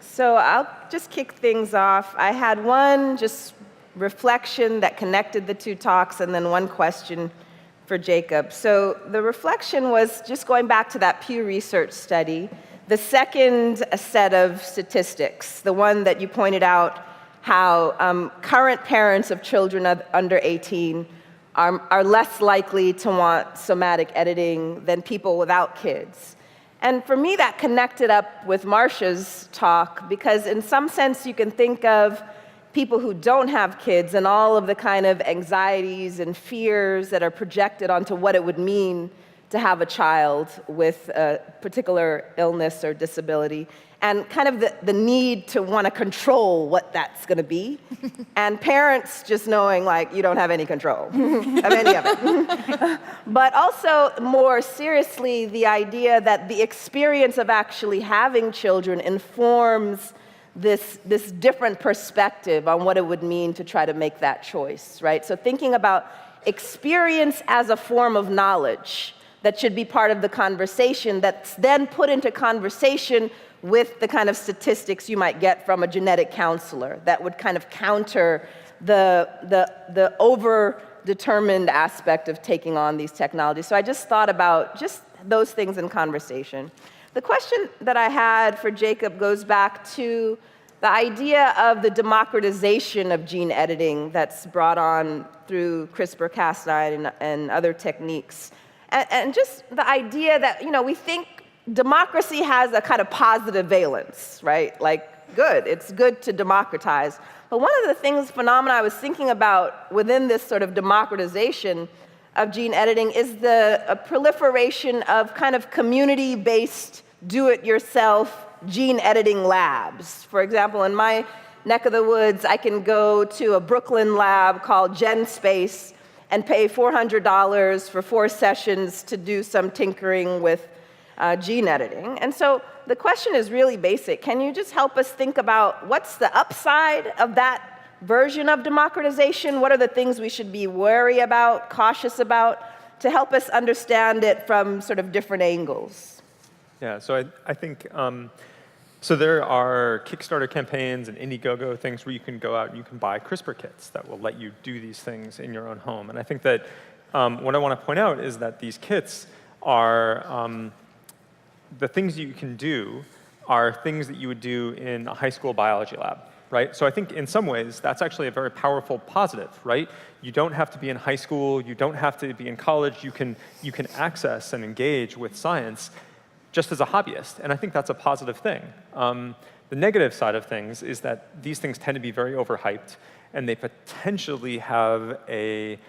So I'll just kick things off. I had one just reflection that connected the two talks, and then one question for Jacob. So the reflection was just going back to that Pew Research study, the second set of statistics, the one that you pointed out, how current parents of children under 18 are less likely to want somatic editing than people without kids. And for me, that connected up with Marcia's talk, because in some sense, you can think of people who don't have kids and all of the kind of anxieties and fears that are projected onto what it would mean to have a child with a particular illness or disability, and kind of the need to want to control what that's going to be. And parents just knowing, like, you don't have any control of any of it. But also, more seriously, the idea that the experience of actually having children informs this different perspective on what it would mean to try to make that choice, right? So thinking about experience as a form of knowledge that should be part of the conversation, that's then put into conversation with the kind of statistics you might get from a genetic counselor that would kind of counter the over-determined aspect of taking on these technologies. So I just thought about just those things in conversation. The question that I had for Jacob goes back to the idea of the democratization of gene editing that's brought on through CRISPR-Cas9 and other techniques. And just the idea that, we think democracy has a kind of positive valence, right? Like, good, it's good to democratize. But one of the phenomena I was thinking about within this sort of democratization of gene editing is the proliferation of kind of community-based, do-it-yourself gene editing labs. For example, in my neck of the woods, I can go to a Brooklyn lab called GenSpace and pay $400 for 4 sessions to do some tinkering with gene editing. And so the question is really basic. Can you just help us think about what's the upside of that version of democratization? What are the things we should be wary about, cautious about, to help us understand it from sort of different angles? Yeah, so I think, so there are Kickstarter campaigns and Indiegogo things where you can go out and you can buy CRISPR kits that will let you do these things in your own home. And I think that what I want to point out is that these kits are, the things you can do are things that you would do in a high school biology lab, right? So I think in some ways, that's actually a very powerful positive, right? You don't have to be in high school, you don't have to be in college, you can access and engage with science just as a hobbyist, and I think that's a positive thing. The negative side of things is that these things tend to be very overhyped, and they potentially have a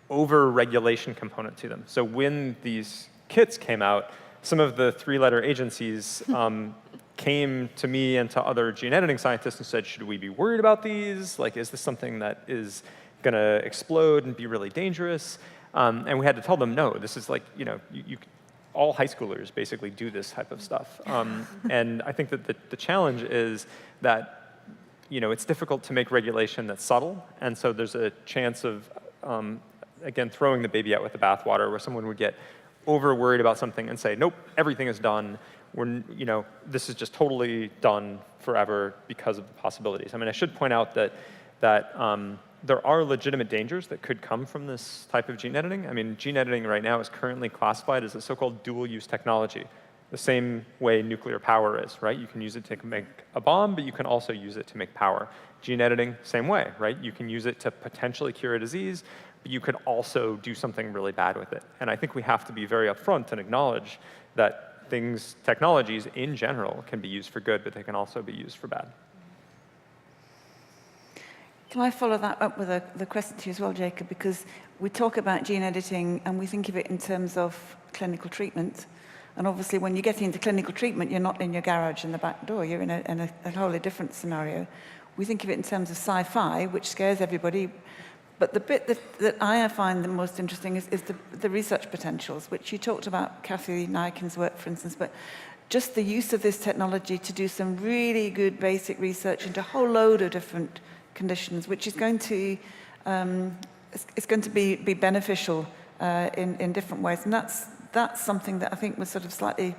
over-regulation component to them. So when these kits came out, some of the 3-letter agencies came to me and to other gene editing scientists and said, should we be worried about these? Like, is this something that is going to explode and be really dangerous? And we had to tell them, no, this is like, all high schoolers basically do this type of stuff. And I think that the challenge is that it's difficult to make regulation that's subtle. And so there's a chance of, again, throwing the baby out with the bathwater, where someone would get over worried about something and say, nope, everything is done. This is just totally done forever because of the possibilities. I mean, I should point out that there are legitimate dangers that could come from this type of gene editing. I mean, gene editing right now is currently classified as a so-called dual-use technology, the same way nuclear power is, right? You can use it to make a bomb, but you can also use it to make power. Gene editing, same way, right? You can use it to potentially cure a disease, but you could also do something really bad with it. And I think we have to be very upfront and acknowledge that technologies in general can be used for good, but they can also be used for bad. Can I follow that up with the question to you as well, Jacob? Because we talk about gene editing and we think of it in terms of clinical treatment. And obviously, when you get into clinical treatment, you're not in your garage in the back door. You're in a wholly different scenario. We think of it in terms of sci-fi, which scares everybody. But the bit that I find the most interesting is the research potentials, which you talked about, Kathy Nykin's work, for instance, but just the use of this technology to do some really good basic research into a whole load of different conditions, which is going to be beneficial in different ways, and that's something that I think was sort of slightly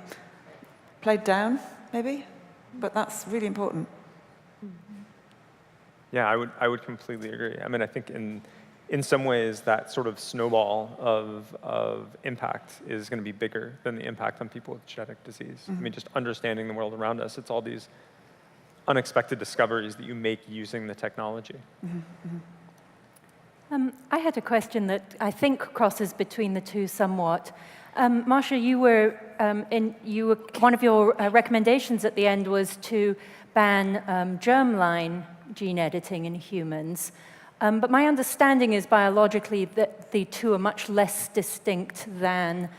played down, maybe. But that's really important. Yeah, I would completely agree. I mean, I think in some ways that sort of snowball of impact is going to be bigger than the impact on people with genetic disease. I mean, just understanding the world around us, it's all these unexpected discoveries that you make using the technology. I had a question that I think crosses between the two somewhat. Marsha, you were one of your recommendations at the end was to ban germline gene editing in humans. But my understanding is biologically that the two are much less distinct than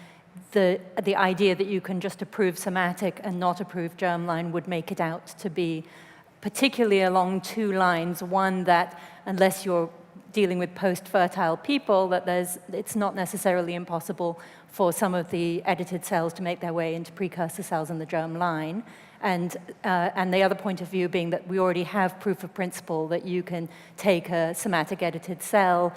the idea that you can just approve somatic and not approve germline would make it out to be, particularly along two lines. One, that unless you're dealing with post-fertile people, that it's not necessarily impossible for some of the edited cells to make their way into precursor cells in the germline. And the other point of view being that we already have proof of principle that you can take a somatic edited cell,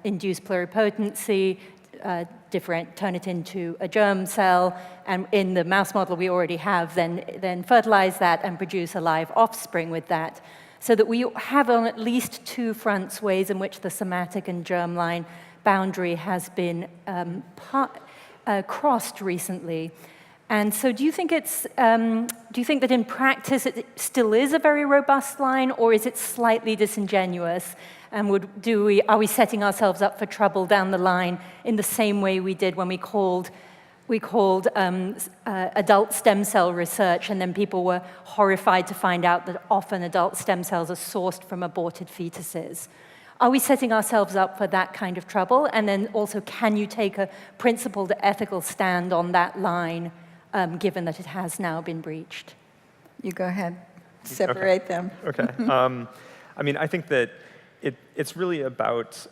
induce pluripotency, turn it into a germ cell, and in the mouse model we already have, then fertilize that and produce a live offspring with that. So that we have on at least two fronts ways in which the somatic and germline boundary has been crossed recently. And so do you think that in practice it still is a very robust line, or is it slightly disingenuous? And are we setting ourselves up for trouble down the line in the same way we did when we called adult stem cell research, and then people were horrified to find out that often adult stem cells are sourced from aborted fetuses? Are we setting ourselves up for that kind of trouble? And then also, can you take a principled ethical stand on that line, given that it has now been breached? You go ahead. Separate them. Okay. I mean, I think that it's really about,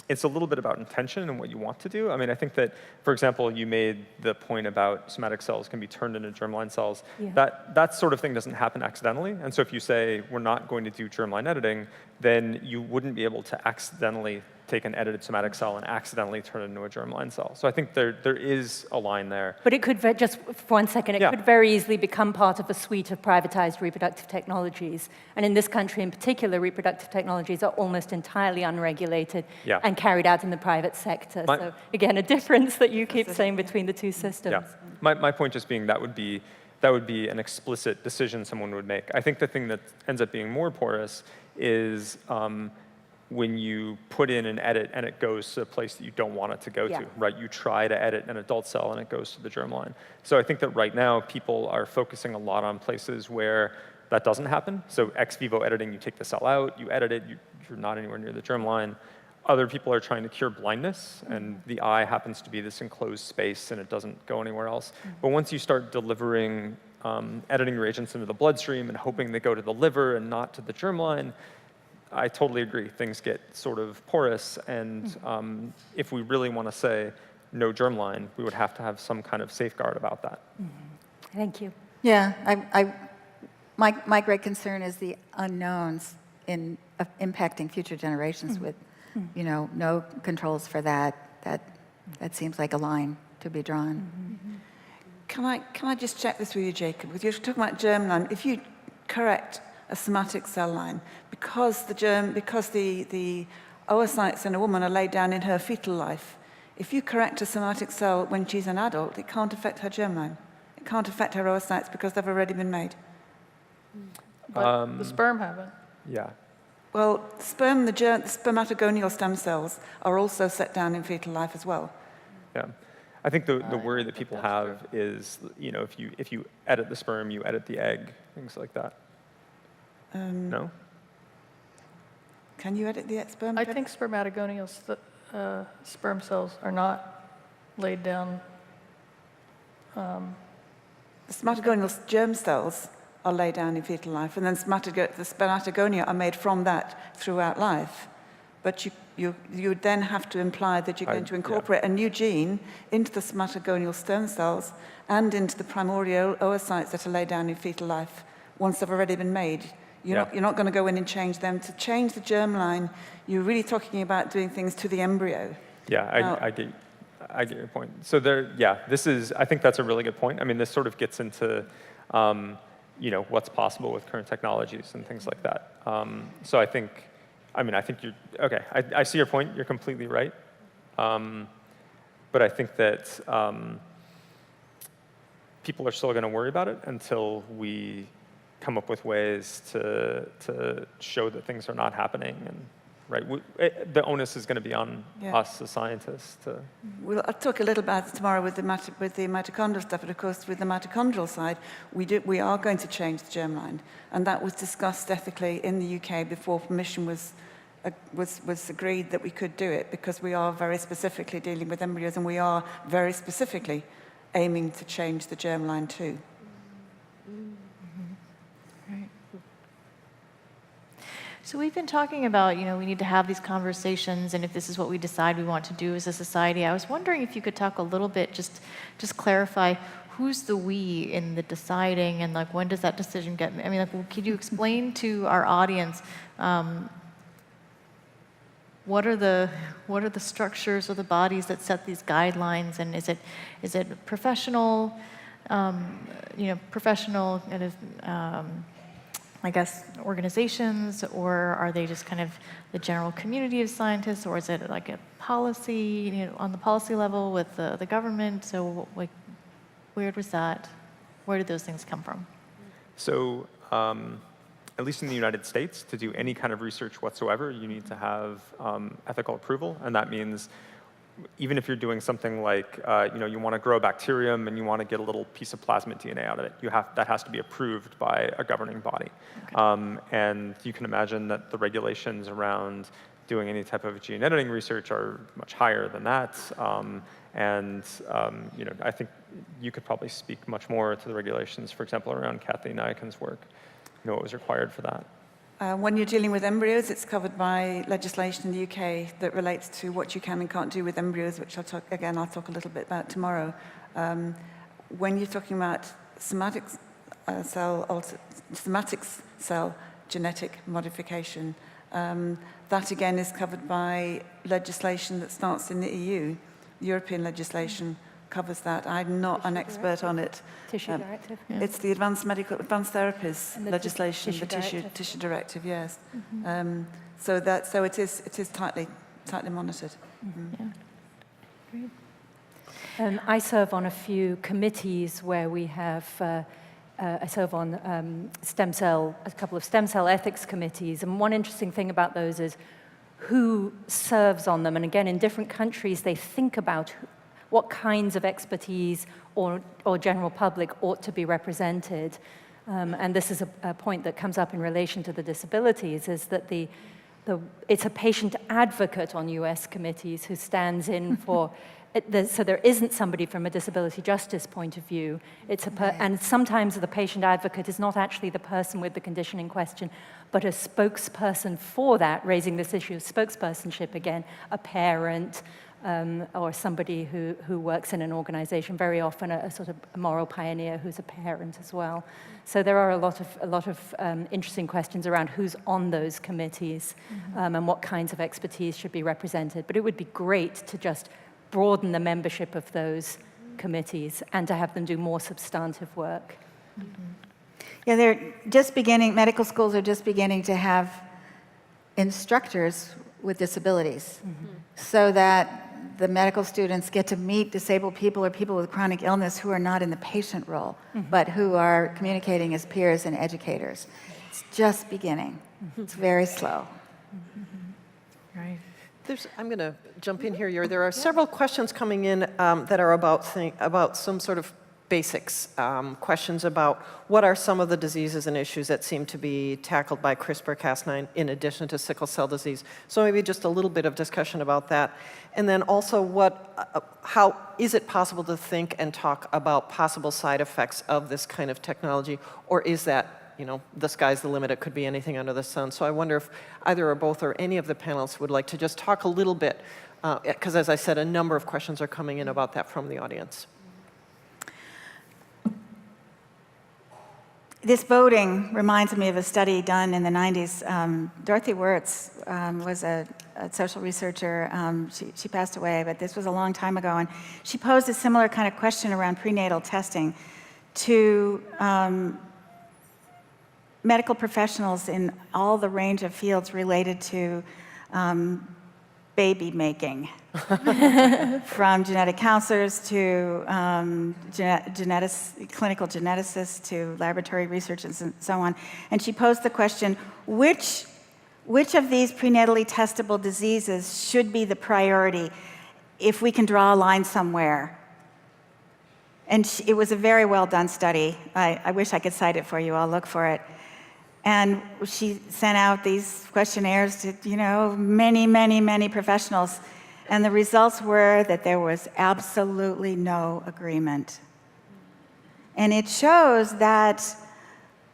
it's a little bit about intention and what you want to do. I mean, I think that, for example, you made the point about somatic cells can be turned into germline cells. Yeah. That sort of thing doesn't happen accidentally. And so if you say, we're not going to do germline editing, then you wouldn't be able to accidentally take an edited somatic cell and accidentally turn it into a germline cell. So I think there is a line there. But it could, just for 1 second, it could very easily become part of a suite of privatized reproductive technologies. And in this country in particular, reproductive technologies are almost entirely unregulated and carried out in the private sector. So again, a difference that you keep saying between the two systems. Yeah. My point just being that would be an explicit decision someone would make. I think the thing that ends up being more porous is when you put in an edit and it goes to a place that you don't want it to go to, right? You try to edit an adult cell and it goes to the germline. So I think that right now people are focusing a lot on places where that doesn't happen. So ex vivo editing, you take the cell out, you edit it, you're not anywhere near the germline. Other people are trying to cure blindness, and the eye happens to be this enclosed space and it doesn't go anywhere else. But once you start delivering editing reagents into the bloodstream and hoping they go to the liver and not to the germline, I totally agree. Things get sort of porous, and if we really want to say no germline, we would have to have some kind of safeguard about that. Thank you. Yeah, my great concern is the unknowns in impacting future generations with, no controls for that. That seems like a line to be drawn. Can I just check this with you, Jacob? Because you're talking about germline. If you correct a somatic cell line, because the oocytes in a woman are laid down in her fetal life, if you correct a somatic cell when she's an adult, it can't affect her germline. It can't affect her oocytes because they've already been made. But the sperm haven't. Yeah. Well, the spermatogonial stem cells are also set down in fetal life as well. Yeah. I think the worry that people have is, if you edit the sperm, you edit the egg, things like that. No? Can you edit the sperm? I think spermatogonial sperm cells are not laid down. The spermatogonial germ cells are laid down in fetal life, and then the spermatogonia are made from that throughout life. But you would then have to imply that you're going to incorporate a new gene into the spermatogonial stem cells and into the primordial oocytes that are laid down in fetal life once they've already been made. You're not going to go in and change them. To change the germline, you're really talking about doing things to the embryo. Yeah, I get your point. So I think that's a really good point. I mean, this sort of gets into what's possible with current technologies and things like that. So I think you're, okay, I see your point, you're completely right. But I think that people are still going to worry about it until we come up with ways to show that things are not happening. And the onus is going to be on us as scientists to. I'll talk a little about it tomorrow with the mitochondrial stuff, but of course with the mitochondrial side, we are going to change the germline, and that was discussed ethically in the UK before permission was agreed that we could do it, because we are very specifically dealing with embryos, and we are very specifically aiming to change the germline too. Right. So we've been talking about, we need to have these conversations, and if this is what we decide we want to do as a society. I was wondering if you could talk a little bit, just clarify who's the we in the deciding, and when does that decision get made? Could you explain to our audience what are the structures or the bodies that set these guidelines, and is it professional, professional kind of, organizations, or are they just kind of the general community of scientists, or is it like a policy, on the policy level with the government? So where did those things come from? So, at least in the United States, to do any kind of research whatsoever, you need to have ethical approval, and that means even if you're doing something like, you want to grow a bacterium and you want to get a little piece of plasmid DNA out of it, that has to be approved by a governing body. Okay. And you can imagine that the regulations around doing any type of gene editing research are much higher than that. I think you could probably speak much more to the regulations, for example, around Kathleen Nyakin's work. What was required for that? When you're dealing with embryos, it's covered by legislation in the UK that relates to what you can and can't do with embryos, which I'll talk a little bit about tomorrow. When you're talking about somatic cell genetic modification, that again is covered by legislation that starts in the EU. European legislation covers that. I'm not an expert on it. Tissue directive. It's the advanced therapies legislation, the tissue directive, yes. Mm-hmm. So it is tightly monitored. Mm-hmm. Yeah. Great. I serve on a few committees where we have. I serve on a couple of stem cell ethics committees, and one interesting thing about those is who serves on them. And again, in different countries, they think about what kinds of expertise or general public ought to be represented. And this is a point that comes up in relation to the disabilities, is that it's a patient advocate on US committees who stands in for, so there isn't somebody from a disability justice point of view. And sometimes the patient advocate is not actually the person with the condition in question, but a spokesperson for that, raising this issue of spokespersonship again, a parent, or somebody who works in an organization, very often a sort of a moral pioneer who's a parent as well. So there are a lot of interesting questions around who's on those committees, and what kinds of expertise should be represented. But it would be great to just broaden the membership of those committees and to have them do more substantive work. Yeah, they're just beginning, medical schools are just beginning to have instructors with disabilities, so that the medical students get to meet disabled people or people with chronic illness who are not in the patient role, but who are communicating as peers and educators. It's just beginning. It's very slow. Right. I'm going to jump in here. There are several questions coming in that are about some sort of basics, questions about what are some of the diseases and issues that seem to be tackled by CRISPR-Cas9 in addition to sickle cell disease. So maybe just a little bit of discussion about that. And then also how is it possible to think and talk about possible side effects of this kind of technology, or is that, the sky's the limit, it could be anything under the sun. So I wonder if either or both or any of the panelists would like to just talk a little bit, because as I said, a number of questions are coming in about that from the audience. This voting reminds me of a study done in the 90s. Dorothy Wirtz was a social researcher. She passed away, but this was a long time ago. And she posed a similar kind of question around prenatal testing to medical professionals in all the range of fields related to baby making, from genetic counselors to clinical geneticists to laboratory researchers and so on. And she posed the question, which of these prenatally testable diseases should be the priority if we can draw a line somewhere? And it was a very well done study. I wish I could cite it for you. I'll look for it. And she sent out these questionnaires to, many professionals. And the results were that there was absolutely no agreement. And it shows that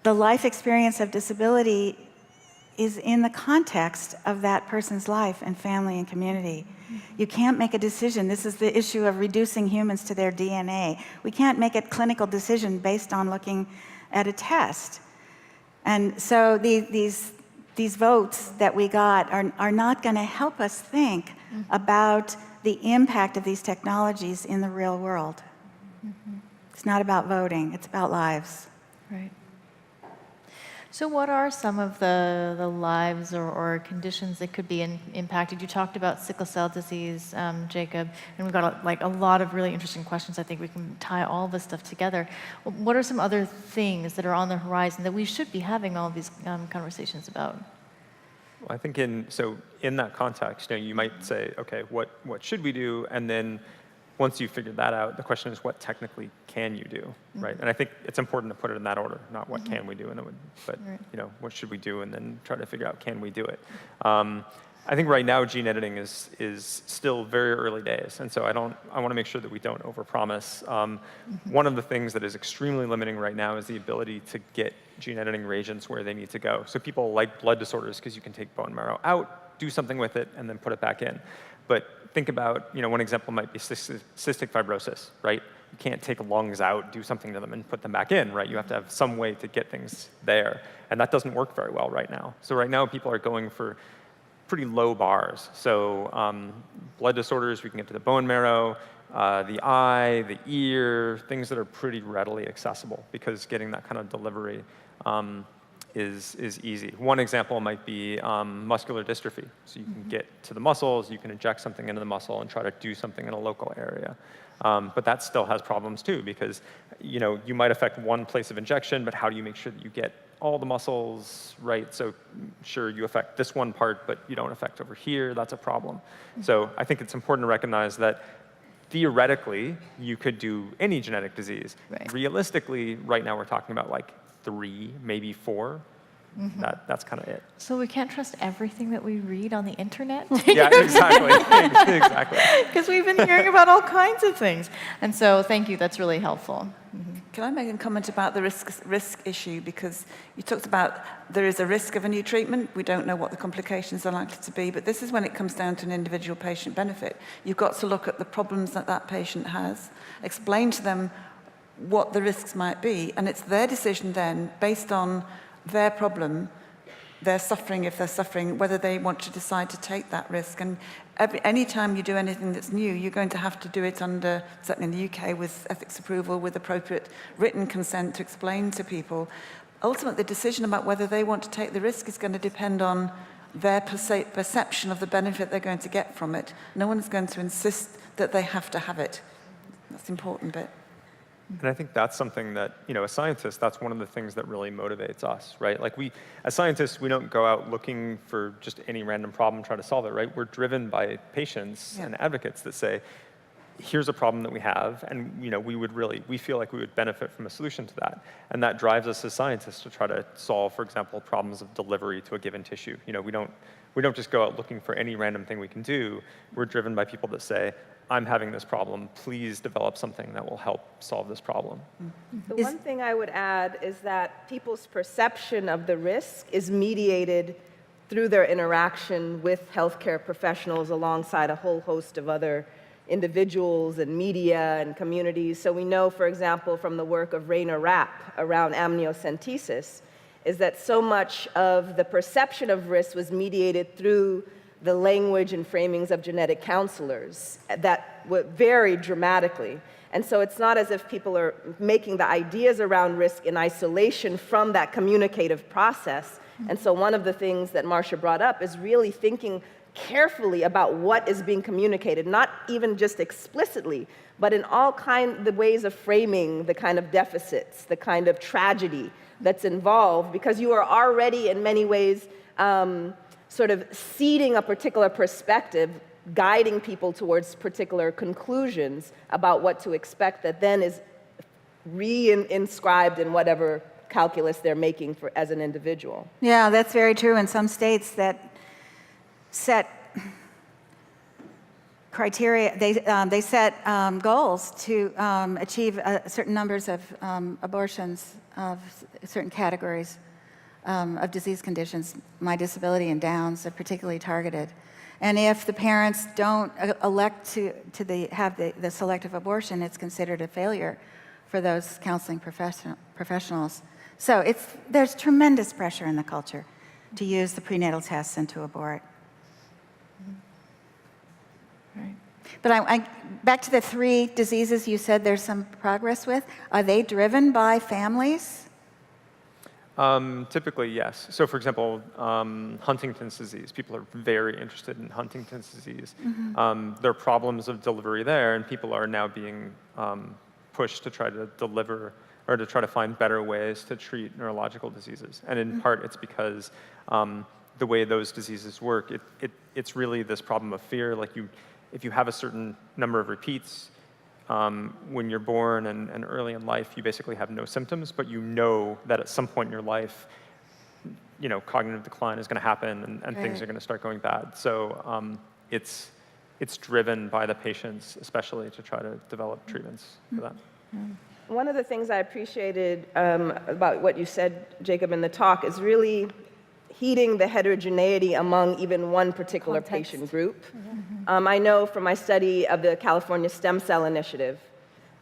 the life experience of disability is in the context of that person's life and family and community. You can't make a decision. This is the issue of reducing humans to their DNA. We can't make a clinical decision based on looking at a test. And so these votes that we got are not going to help us think about the impact of these technologies in the real world. It's not about voting, it's about lives. Right. So what are some of the lives or conditions that could be impacted? You talked about sickle cell disease, Jacob, and we've got a lot of really interesting questions. I think we can tie all this stuff together. What are some other things that are on the horizon that we should be having all these conversations about? Well, I think in that context, you might say, okay, what should we do? And then once you've figured that out, the question is, what technically can you do, right? And I think it's important to put it in that order, not what can we do, but what should we do, and then try to figure out, can we do it? I think right now gene editing is still very early days, and so I want to make sure that we don't overpromise. One of the things that is extremely limiting right now is the ability to get gene editing reagents where they need to go. So people like blood disorders because you can take bone marrow out, do something with it, and then put it back in. But think about, one example might be cystic fibrosis, right? You can't take lungs out, do something to them, and put them back in, right? You have to have some way to get things there. And that doesn't work very well right now. So right now, people are going for pretty low bars. So blood disorders, we can get to the bone marrow, the eye, the ear, things that are pretty readily accessible, because getting that kind of delivery is easy. One example might be muscular dystrophy. So you can get to the muscles, you can inject something into the muscle and try to do something in a local area. But that still has problems too, because you might affect one place of injection, but how do you make sure that you get all the muscles right? So sure, you affect this one part, but you don't affect over here. That's a problem. So I think it's important to recognize that theoretically, you could do any genetic disease. Right. Realistically, right now we're talking about 3, maybe 4. That's kind of it. So we can't trust everything that we read on the internet? Yeah, exactly. Exactly. Because we've been hearing about all kinds of things. And so thank you, that's really helpful. Can I make a comment about the risk issue? Because you talked about there is a risk of a new treatment. We don't know what the complications are likely to be, but this is when it comes down to an individual patient benefit. You've got to look at the problems that patient has, explain to them what the risks might be, and it's their decision then, based on their problem, their suffering, if they're suffering, whether they want to decide to take that risk. And any time you do anything that's new, you're going to have to do it under, certainly in the UK, with ethics approval, with appropriate written consent to explain to people. Ultimately, the decision about whether they want to take the risk is going to depend on their perception of the benefit they're going to get from it. No one's going to insist that they have to have it. That's the important bit. And I think that's something that, as scientists, that's one of the things that really motivates us, right? As scientists, we don't go out looking for just any random problem, try to solve it, right? We're driven by patients and advocates that say, here's a problem that we have, and we feel like we would benefit from a solution to that. And that drives us as scientists to try to solve, for example, problems of delivery to a given tissue. We don't just go out looking for any random thing we can do. We're driven by people that say, I'm having this problem, please develop something that will help solve this problem. The one thing I would add is that people's perception of the risk is mediated through their interaction with healthcare professionals alongside a whole host of other individuals and media and communities. So we know, for example, from the work of Rainer Rapp around amniocentesis, is that so much of the perception of risk was mediated through the language and framings of genetic counselors that would vary dramatically. And so it's not as if people are making the ideas around risk in isolation from that communicative process. And so one of the things that Marcia brought up is really thinking carefully about what is being communicated, not even just explicitly, but in all kinds of ways of framing the kind of deficits, the kind of tragedy that's involved, because you are already in many ways sort of seeding a particular perspective, guiding people towards particular conclusions about what to expect that then is re-inscribed in whatever calculus they're making for, as an individual. Yeah, that's very true. In some states that set criteria, they set goals to achieve certain numbers of abortions of certain categories of disease conditions. My disability and Downs are particularly targeted. And if the parents don't elect to have the selective abortion, it's considered a failure for those counseling professionals. So there's tremendous pressure in the culture to use the prenatal tests and to abort. Right. But back to the 3 diseases you said there's some progress with. Are they driven by families? Typically, yes. So for example, Huntington's disease, people are very interested in Huntington's disease. There are problems of delivery there, and people are now being pushed to try to deliver or to try to find better ways to treat neurological diseases. And in part, it's because the way those diseases work, it's really this problem of fear. Like if you have a certain number of repeats, when you're born and early in life, you basically have no symptoms, but you know that at some point in your life, cognitive decline is going to happen and things are going to start going bad. So it's driven by the patients, especially to try to develop treatments for that. One of the things I appreciated about what you said, Jacob, in the talk is really heeding the heterogeneity among even one particular patient group. I know from my study of the California Stem Cell Initiative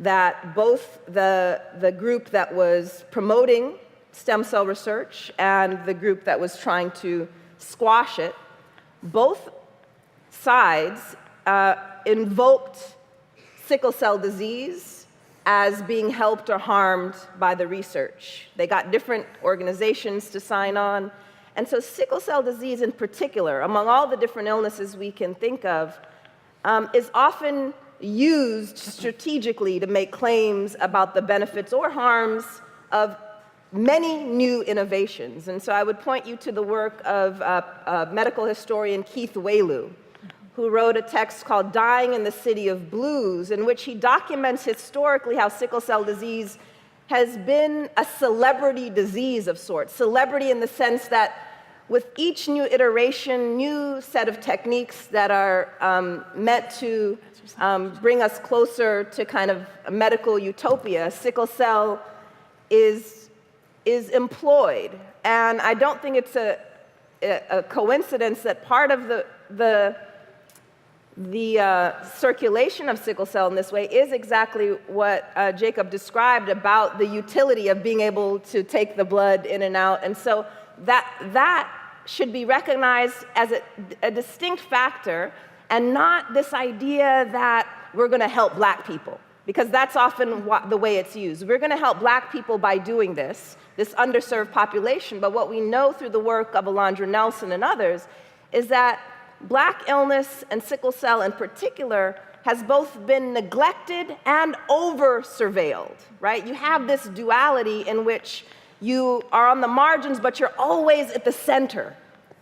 that both the group that was promoting stem cell research and the group that was trying to squash it, both sides invoked sickle cell disease as being helped or harmed by the research. They got different organizations to sign on. And so sickle cell disease in particular, among all the different illnesses we can think of, is often used strategically to make claims about the benefits or harms of many new innovations. And so I would point you to the work of medical historian Keith Wailoo, who wrote a text called Dying in the City of Blues, in which he documents historically how sickle cell disease has been a celebrity disease of sorts. Celebrity in the sense that with each new iteration, new set of techniques that are meant to bring us closer to kind of a medical utopia, sickle cell is employed. And I don't think it's a coincidence that part of the circulation of sickle cell in this way is exactly what Jacob described about the utility of being able to take the blood in and out. And so that should be recognized as a distinct factor and not this idea that we're going to help black people, because that's often the way it's used. We're going to help black people by doing this underserved population. But what we know through the work of Alondra Nelson and others is that black illness and sickle cell in particular has both been neglected and over-surveilled, right? You have this duality in which you are on the margins, but you're always at the center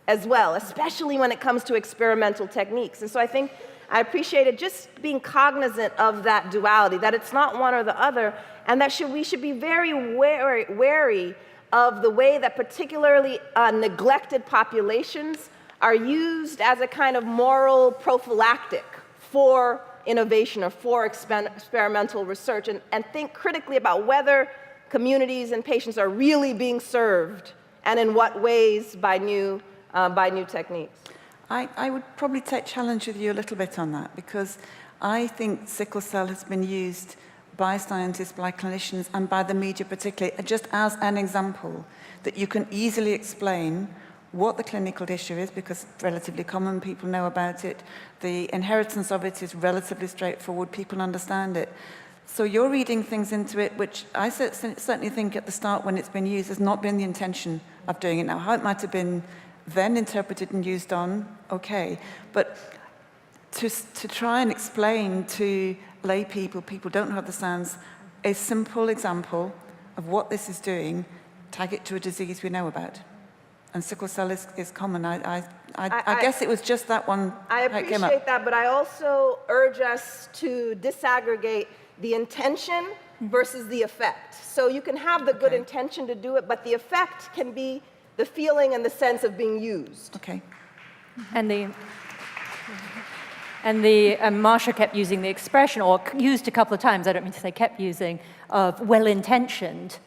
as well, especially when it comes to experimental techniques. And so I think I appreciated just being cognizant of that duality, that it's not one or the other, and that we should be very wary of the way that particularly neglected populations are used as a kind of moral prophylactic for innovation or for experimental research, and think critically about whether communities and patients are really being served, and in what ways by new techniques. I would probably challenge with you a little bit on that, because I think sickle cell has been used by scientists, by clinicians, and by the media particularly, just as an example that you can easily explain what the clinical issue is, because it's relatively common, people know about it. The inheritance of it is relatively straightforward, people understand it. So you're reading things into it, which I certainly think at the start when it's been used has not been the intention of doing it. Now, how it might have been then interpreted and used on, okay. But to try and explain to lay people don't have the science, a simple example of what this is doing, tag it to a disease we know about. And sickle cell is common. I guess it was just that one I that came up. appreciate that, but I also urge us to disaggregate the intention versus the effect. So you can have the good intention to do it, but the effect can be the feeling and the sense of being used. Okay. And Marsha kept using the expression, or used a couple of times, I don't mean to say kept using, of well-intentioned,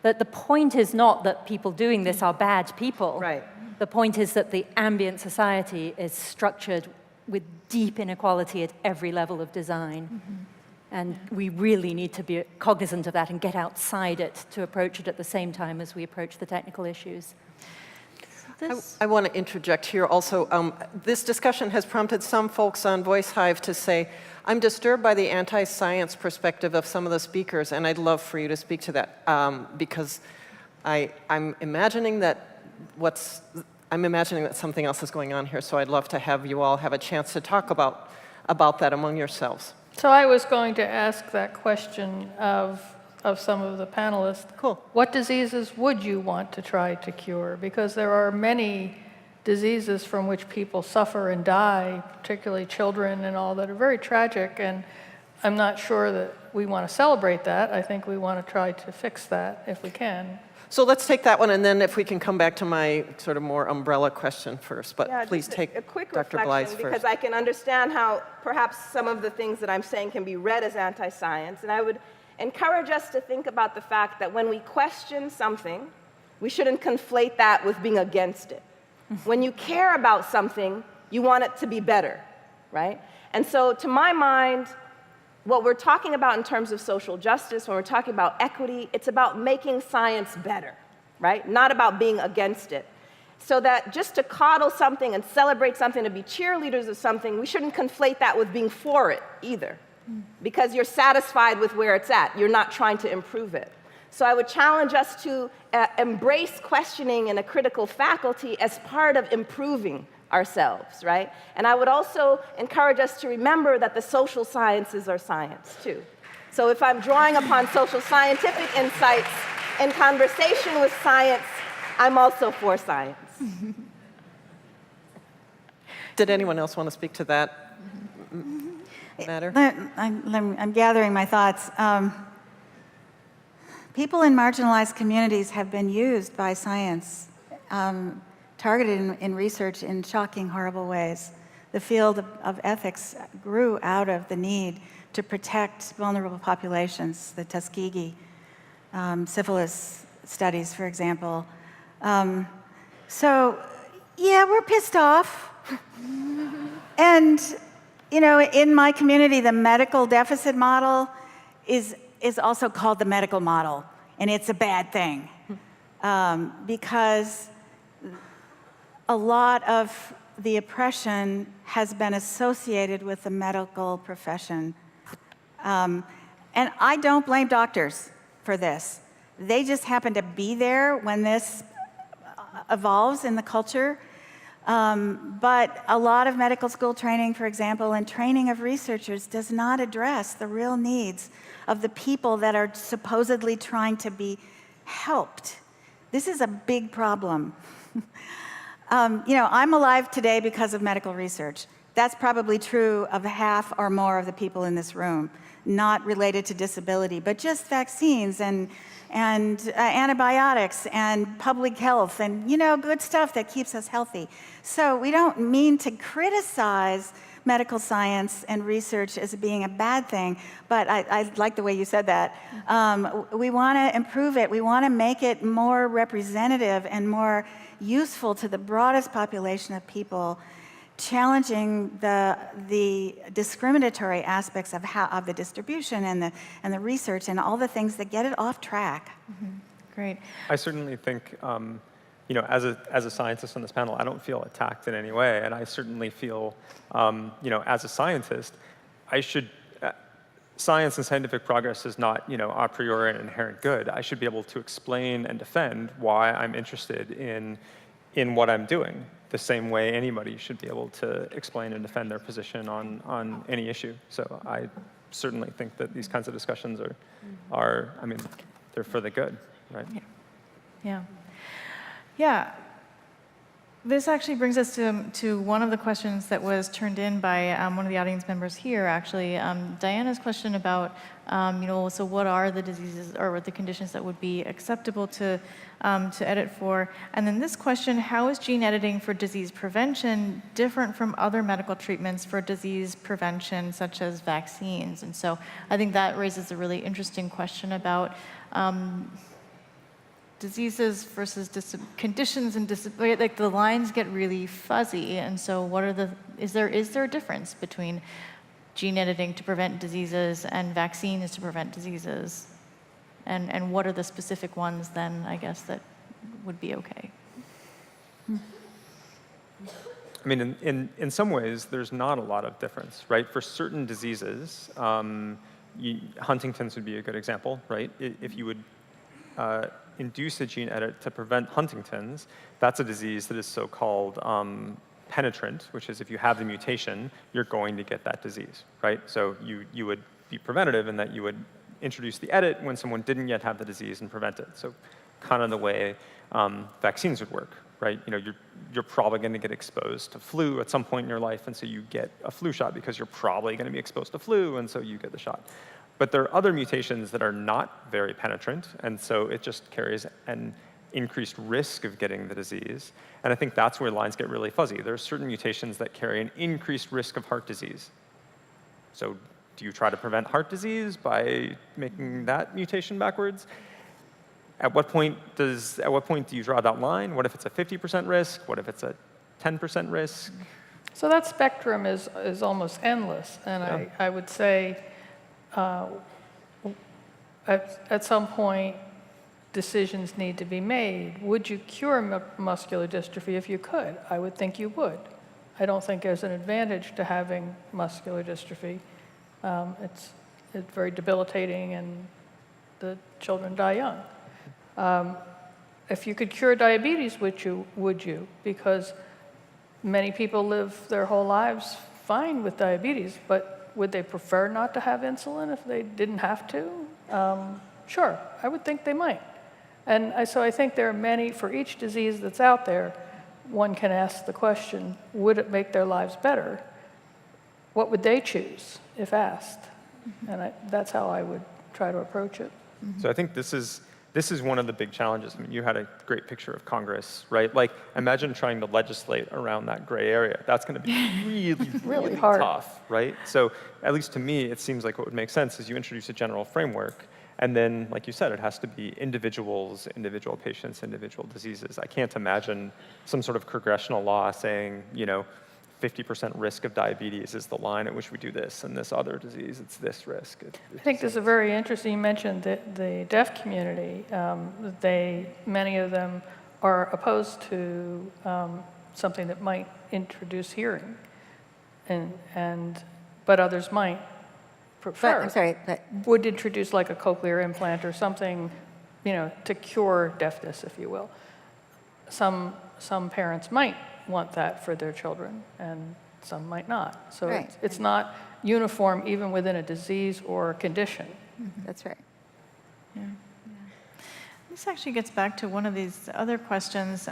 that the point is not that people doing this are bad people. Right. The point is that the ambient society is structured with deep inequality at every level of design. And we really need to be cognizant of that and get outside it to approach it at the same time as we approach the technical issues. I want to interject here also. This discussion has prompted some folks on VoiceHive to say, I'm disturbed by the anti-science perspective of some of the speakers, and I'd love for you to speak to that, because I'm imagining that something else is going on here, so I'd love to have you all have a chance to talk about that among yourselves. So I was going to ask that question of some of the panelists. Cool. What diseases would you want to try to cure? Because there are many diseases from which people suffer and die, particularly children and all, that are very tragic, and I'm not sure that we want to celebrate that. I think we want to try to fix that if we can. So let's take that one, and then if we can come back to my sort of more umbrella question first. But Yeah, please just take a quick Dr. Blythe reflection, first. because I can understand how perhaps some of the things that I'm saying can be read as anti-science, and I would encourage us to think about the fact that when we question something, we shouldn't conflate that with being against it. When you care about something, you want it to be better, right? And so to my mind, what we're talking about in terms of social justice, when we're talking about equity, it's about making science better, right? Not about being against it. So that just to coddle something and celebrate something, to be cheerleaders of something, we shouldn't conflate that with being for it either. Because you're satisfied with where it's at. You're not trying to improve it. So I would challenge us to embrace questioning in a critical faculty as part of improving ourselves, right? And I would also encourage us to remember that the social sciences are science, too. So if I'm drawing upon social scientific insights in conversation with science, I'm also for science. Did anyone else want to speak to that matter? I'm gathering my thoughts. People in marginalized communities have been used by science, targeted in research in shocking, horrible ways. The field of ethics grew out of the need to protect vulnerable populations, the Tuskegee syphilis studies, for example. So, yeah, we're pissed off. And, you know, in my community, the medical deficit model is also called the medical model, and it's a bad thing because a lot of the oppression has been associated with the medical profession. And I don't blame doctors for this. They just happen to be there when this evolves in the culture. But a lot of medical school training, for example, and training of researchers does not address the real needs of the people that are supposedly trying to be helped. This is a big problem. You know, I'm alive today because of medical research. That's probably true of half or more of the people in this room, not related to disability, but just vaccines and antibiotics and public health and, you know, good stuff that keeps us healthy. So we don't mean to criticize medical science and research as being a bad thing, but I like the way you said that. We want to improve it. We want to make it more representative and more useful to the broadest population of people, challenging the discriminatory aspects of the distribution and the research and all the things that get it off track. Mm-hmm. Great. I certainly think as a scientist on this panel, I don't feel attacked in any way, and I certainly feel, as a scientist, science and scientific progress is not, a priori an inherent good. I should be able to explain and defend why I'm interested in what I'm doing, the same way anybody should be able to explain and defend their position on any issue. So I certainly think that these kinds of discussions are they're for the good, right? Yeah. Yeah. This actually brings us to one of the questions that was turned in by one of the audience members here, actually. Diana's question about, so what are the diseases or the conditions that would be acceptable to edit for? And then this question, how is gene editing for disease prevention different from other medical treatments for disease prevention, such as vaccines? And so I think that raises a really interesting question about diseases versus conditions and disability. Like the lines get really fuzzy, and so what are is there a difference between gene editing to prevent diseases and vaccines to prevent diseases? And what are the specific ones then, I guess, that would be okay? I mean, in some ways, there's not a lot of difference, right? For certain diseases, Huntingtons would be a good example, right? If you would induce a gene edit to prevent Huntingtons, that's a disease that is so-called penetrant, which is if you have the mutation, you're going to get that disease, right? So you would be preventative in that you would introduce the edit when someone didn't yet have the disease and prevent it. So kind of the way vaccines would work, right? You're probably going to get exposed to flu at some point in your life, and so you get a flu shot because you're probably going to be exposed to flu, and so you get the shot. But there are other mutations that are not very penetrant, and so it just carries an increased risk of getting the disease. And I think that's where lines get really fuzzy. There are certain mutations that carry an increased risk of heart disease. So do you try to prevent heart disease by making that mutation backwards? At what point do you draw that line? What if it's a 50% risk? What if it's a 10% risk? So that spectrum is almost endless, and Yeah. I would say at some point, decisions need to be made. Would you cure muscular dystrophy if you could? I would think you would. I don't think there's an advantage to having muscular dystrophy. It's very debilitating, and the children die young. If you could cure diabetes, would you? Because many people live their whole lives fine with diabetes, but would they prefer not to have insulin if they didn't have to? Sure, I would think they might. And so I think there are many, for each disease that's out there, one can ask the question, would it make their lives better? What would they choose if asked? And that's how I would try to approach it. So I think this is one of the big challenges. I mean, you had a great picture of Congress, right? Like, imagine trying to legislate around that gray area. That's going to be really hard. tough, right? So at least to me, it seems like what would make sense is you introduce a general framework, and then, like you said, it has to be individuals, individual patients, individual diseases. I can't imagine some sort of congressional law saying, 50% risk of diabetes is the line at which we do this, and this other disease, it's this risk. I think this is very interesting. You mentioned the deaf community. Many of them are opposed to something that might introduce hearing, but others might prefer. But, I'm sorry, but Would introduce like a cochlear implant or something, to cure deafness, if you will. Some parents might want that for their children, and some might not. So Right. it's not uniform even within a disease or condition. that's right. This actually gets back to one of these other questions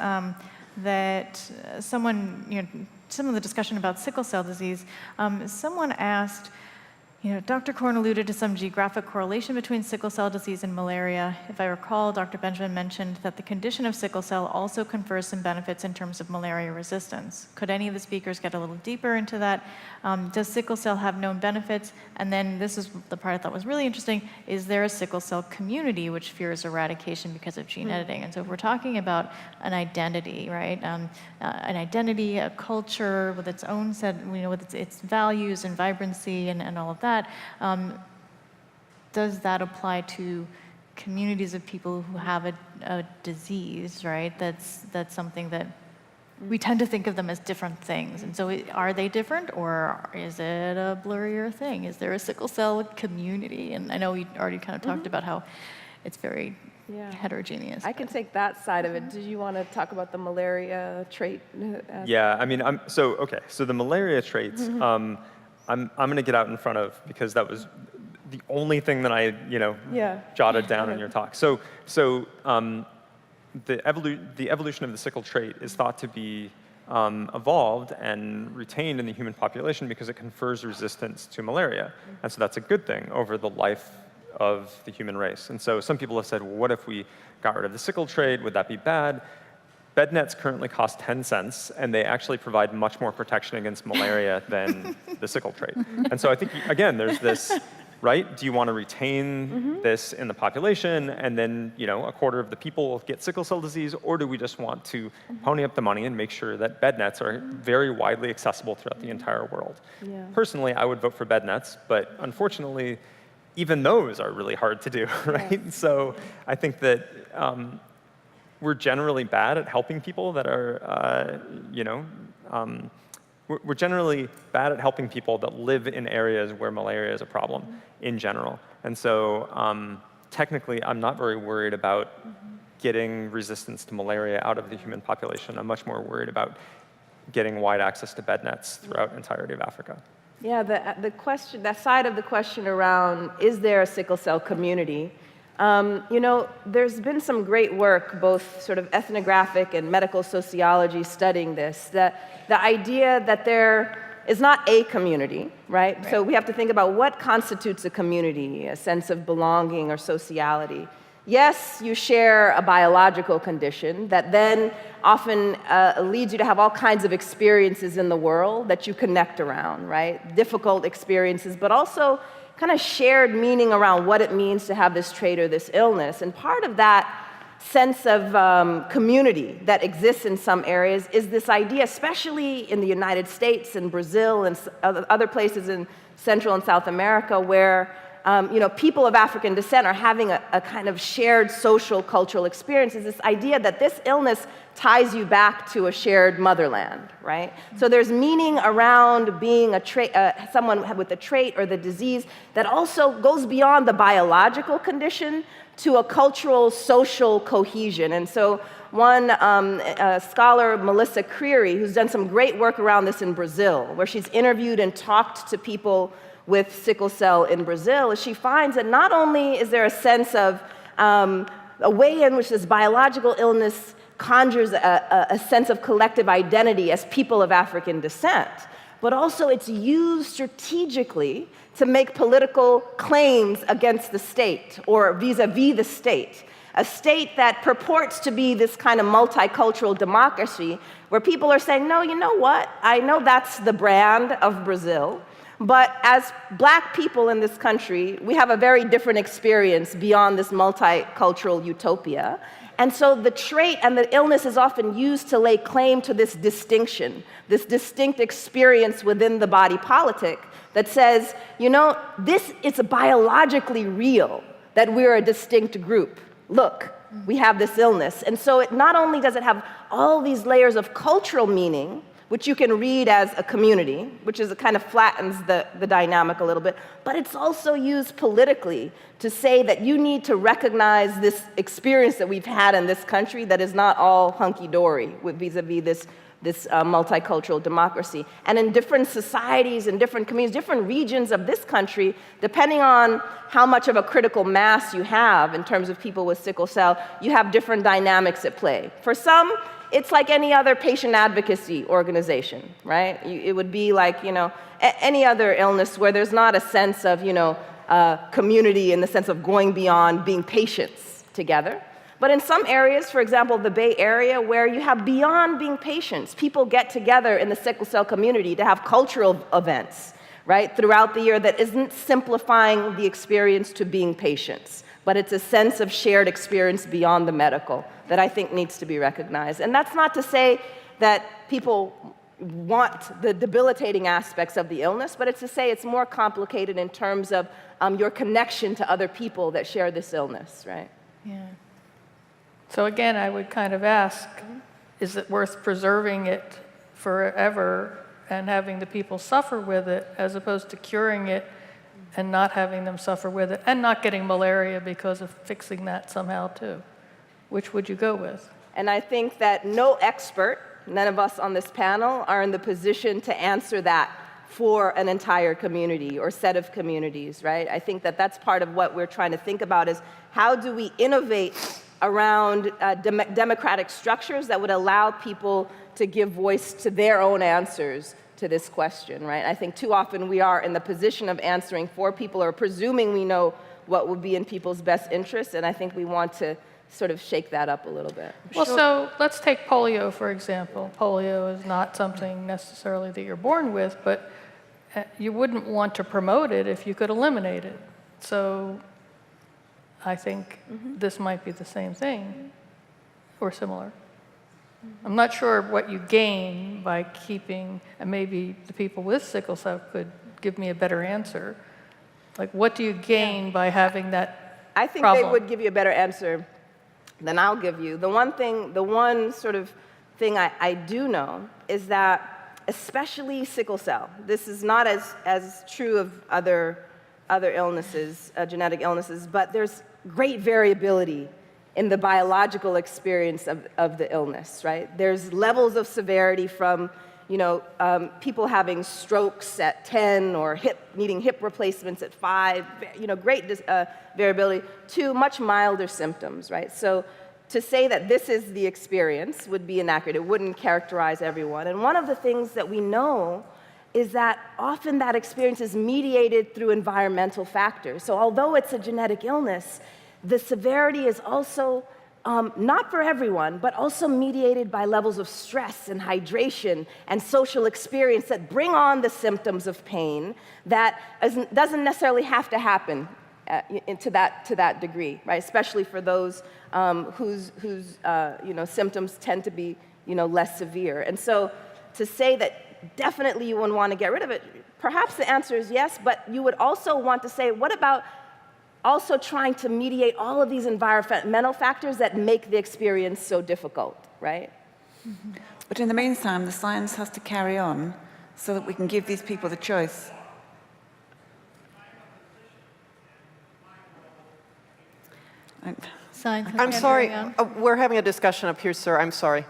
that someone, some of the discussion about sickle cell disease, someone asked, Dr. Korn alluded to some geographic correlation between sickle cell disease and malaria. If I recall, Dr. Benjamin mentioned that the condition of sickle cell also confers some benefits in terms of malaria resistance. Could any of the speakers get a little deeper into that? Does sickle cell have known benefits? And then this is the part I thought was really interesting. Is there a sickle cell community which fears eradication because of gene editing? And so if we're talking about an identity, right? An identity, a culture with its own set, with its values and vibrancy and all of that, does that apply to communities of people who have a disease, right? That's something that we tend to think of them as different things. And so are they different, or is it a blurrier thing? Is there a sickle cell community? And I know we already kind of talked about how it's very heterogeneous. I can take that side of it. Did you want to talk about the malaria trait? Yeah, I mean, so the malaria traits, I'm going to get out in front of, because that was the only thing that I, jotted down in your talk. So the evolution of the sickle trait is thought to be evolved and retained in the human population because it confers resistance to malaria. And so that's a good thing over the life of the human race. And so some people have said, well, what if we got rid of the sickle trait? Would that be bad? Bed nets currently cost 10 cents, and they actually provide much more protection against malaria than the sickle trait. And so I think, again, there's this, right? Do you want to retain this in the population, and then, a quarter of the people get sickle cell disease, or do we just want to pony up the money and make sure that bed nets are very widely accessible throughout the entire world? Yeah. Personally, I would vote for bed nets, but unfortunately, even those are really hard to do, right? Yes. So I think that we're generally bad at helping people that are, we're generally bad at helping people that live in areas where malaria is a problem in general. And so technically, I'm not very worried about getting resistance to malaria out of the human population. I'm much more worried about getting wide access to bed nets throughout the entirety of Africa. Yeah, the question, that side of the question around, is there a sickle cell community? There's been some great work, both sort of ethnographic and medical sociology, studying this, that the idea that there is not a community, right? So we have to think about what constitutes a community, a sense of belonging or sociality. Yes, you share a biological condition that then often leads you to have all kinds of experiences in the world that you connect around, right? Difficult experiences, but also kind of shared meaning around what it means to have this trait or this illness. And part of that sense of community that exists in some areas is this idea, especially in the United States and Brazil and other places in Central and South America, where people of African descent are having a kind of shared social, cultural experience, is this idea that this illness ties you back to a shared motherland, right? So there's meaning around being someone with a trait or the disease that also goes beyond the biological condition to a cultural, social cohesion. And so one scholar, Melissa Creary, who's done some great work around this in Brazil, where she's interviewed and talked to people with sickle cell in Brazil, she finds that not only is there a sense of a way in which this biological illness conjures a sense of collective identity as people of African descent, but also it's used strategically to make political claims against the state or vis-a-vis the state. A state that purports to be this kind of multicultural democracy where people are saying, no, you know what? I know that's the brand of Brazil, but as Black people in this country, we have a very different experience beyond this multicultural utopia. And so the trait and the illness is often used to lay claim to this distinction, this distinct experience within the body politic that says, it's biologically real that we're a distinct group. Look, we have this illness. And so it not only does it have all these layers of cultural meaning, which you can read as a community, which is kind of flattens the dynamic a little bit, but it's also used politically to say that you need to recognize this experience that we've had in this country that is not all hunky-dory vis-a-vis this multicultural democracy. And in different societies and different communities, different regions of this country, depending on how much of a critical mass you have in terms of people with sickle cell, you have different dynamics at play. For some, it's like any other patient advocacy organization, right? It would be like, any other illness where there's not a sense of, community in the sense of going beyond being patients together. But in some areas, for example, the Bay Area, where you have beyond being patients, people get together in the sickle cell community to have cultural events, right, throughout the year that isn't simplifying the experience to being patients, but it's a sense of shared experience beyond the medical that I think needs to be recognized. And that's not to say that people want the debilitating aspects of the illness, but it's to say it's more complicated in terms of your connection to other people that share this illness, right? Yeah. So again, I would kind of ask, is it worth preserving it forever and having the people suffer with it, as opposed to curing it and not having them suffer with it, and not getting malaria because of fixing that somehow too? Which would you go with? And I think that no expert, none of us on this panel, are in the position to answer that for an entire community or set of communities, right? I think that that's part of what we're trying to think about, is how do we innovate around democratic structures that would allow people to give voice to their own answers to this question, right? I think too often we are in the position of answering for people, or presuming we know what would be in people's best interests, and I think we want to sort of shake that up a little bit. Well, so let's take polio, for example. Polio is not something necessarily that you're born with, but you wouldn't want to promote it if you could eliminate it. So I think this might be the same thing, or similar. I'm not sure what you gain by keeping, and maybe the people with sickle cell could give me a better answer. Like, what do you gain by having that I think problem? they would give you a better answer than I'll give you. The one sort of thing I do know is that, especially sickle cell, this is not as true of other illnesses, genetic illnesses, but there's great variability in the biological experience of the illness, right? There's levels of severity from, people having strokes at 10 or needing hip replacements at 5, great variability, to much milder symptoms, right? So to say that this is the experience would be inaccurate. It wouldn't characterize everyone. And one of the things that we know is that often that experience is mediated through environmental factors. So although it's a genetic illness, the severity is also not for everyone, but also mediated by levels of stress and hydration and social experience that bring on the symptoms of pain that doesn't necessarily have to happen to that degree, right? Especially for those whose symptoms tend to be less severe. And so to say that definitely you wouldn't want to get rid of it, perhaps the answer is yes, but you would also want to say, what about also trying to mediate all of these environmental factors that make the experience so difficult, right? Mm-hmm. But in the meantime, the science has to carry on so that we can give these people the choice. I'm sorry, we're having a discussion up here, sir. I'm sorry.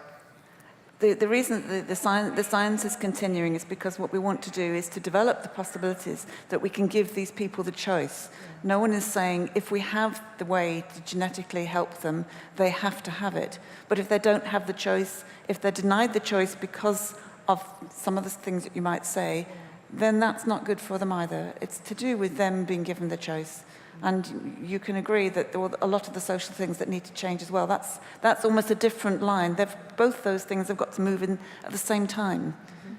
The reason the science is continuing is because what we want to do is to develop the possibilities that we can give these people the choice. No one is saying if we have the way to genetically help them, they have to have it. But if they don't have the choice, if they're denied the choice because of some of the things that you might say, then that's not good for them either. It's to do with them being given the choice. And you can agree that there are a lot of the social things that need to change as well. That's almost a different line. Both those things have got to move in at the same time. Mm-hmm.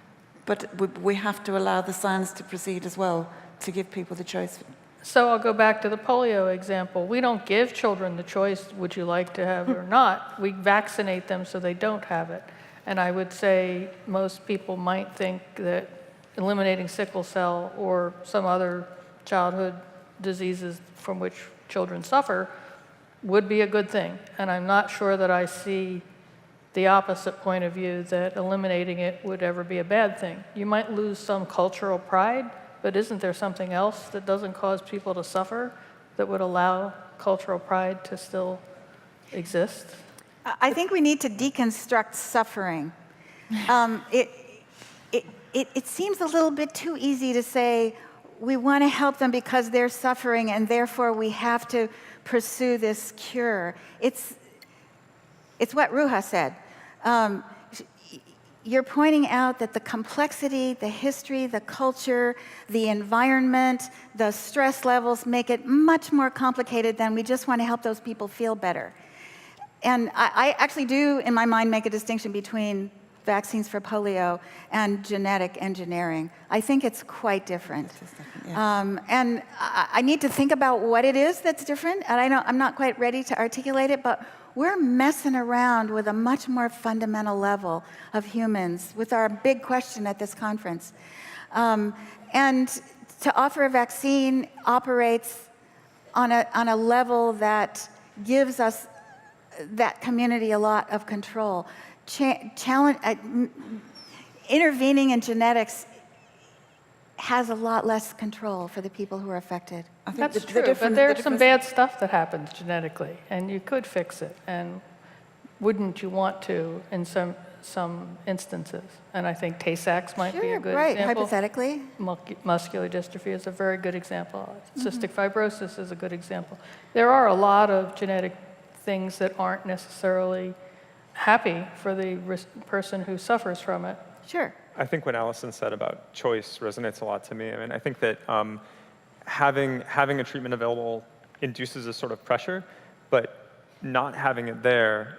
But we have to allow the science to proceed as well, to give people the choice. So I'll go back to the polio example. We don't give children the choice, would you like to have it or not? We vaccinate them so they don't have it. And I would say most people might think that eliminating sickle cell or some other childhood diseases from which children suffer would be a good thing. And I'm not sure that I see the opposite point of view, that eliminating it would ever be a bad thing. You might lose some cultural pride, but isn't there something else that doesn't cause people to suffer that would allow cultural pride to still exist? I think we need to deconstruct suffering. It seems a little bit too easy to say, we want to help them because they're suffering and therefore we have to pursue this cure. It's what Ruha said. You're pointing out that the complexity, the history, the culture, the environment, the stress levels make it much more complicated than we just want to help those people feel better. And I actually do, in my mind, make a distinction between vaccines for polio and genetic engineering. I think it's quite different. Yeah. And I need to think about what it is that's different, and I'm not quite ready to articulate it, but we're messing around with a much more fundamental level of humans with our big question at this conference. And to offer a vaccine operates on a level that gives us, that community, a lot of control. Intervening in genetics has a lot less control for the people who are affected. I think That's true, but there's some bad stuff that happens genetically, and you could fix it, and wouldn't you want to in some instances? And I think Tay-Sachs might be a good right, example. hypothetically. Muscular dystrophy is a very good example. Cystic fibrosis is a good example. There are a lot of genetic things that aren't necessarily happy for the person who suffers from it. Sure. I think what Allison said about choice resonates a lot to me. I mean, I think that having a treatment available induces a sort of pressure, but not having it there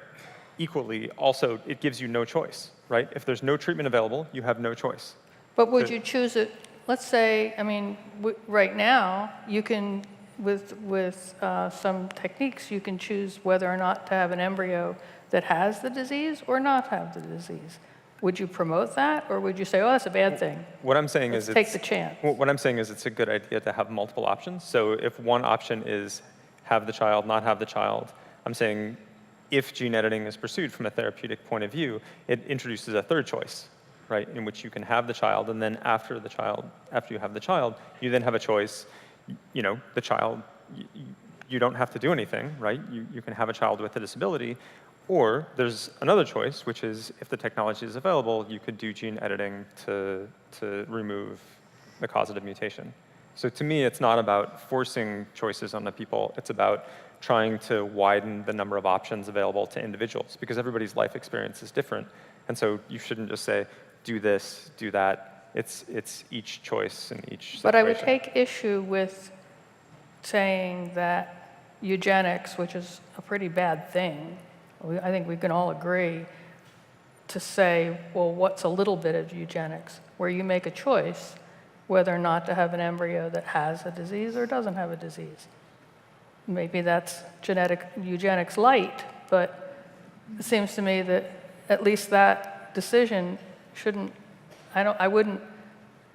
equally also, it gives you no choice, right? If there's no treatment available, you have no choice. But would you choose it, let's say, I mean, right now, you can, with some techniques, you can choose whether or not to have an embryo that has the disease or not have the disease. Would you promote that, or would you say, oh, that's a bad thing? What I'm saying Let's is take the chance. What I'm saying is it's a good idea to have multiple options. So if one option is have the child, not have the child, I'm saying if gene editing is pursued from a therapeutic point of view, it introduces a third choice, right, in which you can have the child, and then after you have the child, you then have a choice, you know, the child, you don't have to do anything, right? You can have a child with a disability. Or there's another choice, which is if the technology is available, you could do gene editing to remove the causative mutation. So to me, it's not about forcing choices on the people. It's about trying to widen the number of options available to individuals, because everybody's life experience is different. And so you shouldn't just say, do this, do that. It's each choice and each situation. But I would take issue with saying that eugenics, which is a pretty bad thing, I think we can all agree to say, well, what's a little bit of eugenics, where you make a choice whether or not to have an embryo that has a disease or doesn't have a disease. Maybe that's eugenics light, but it seems to me that at least that decision shouldn't, I wouldn't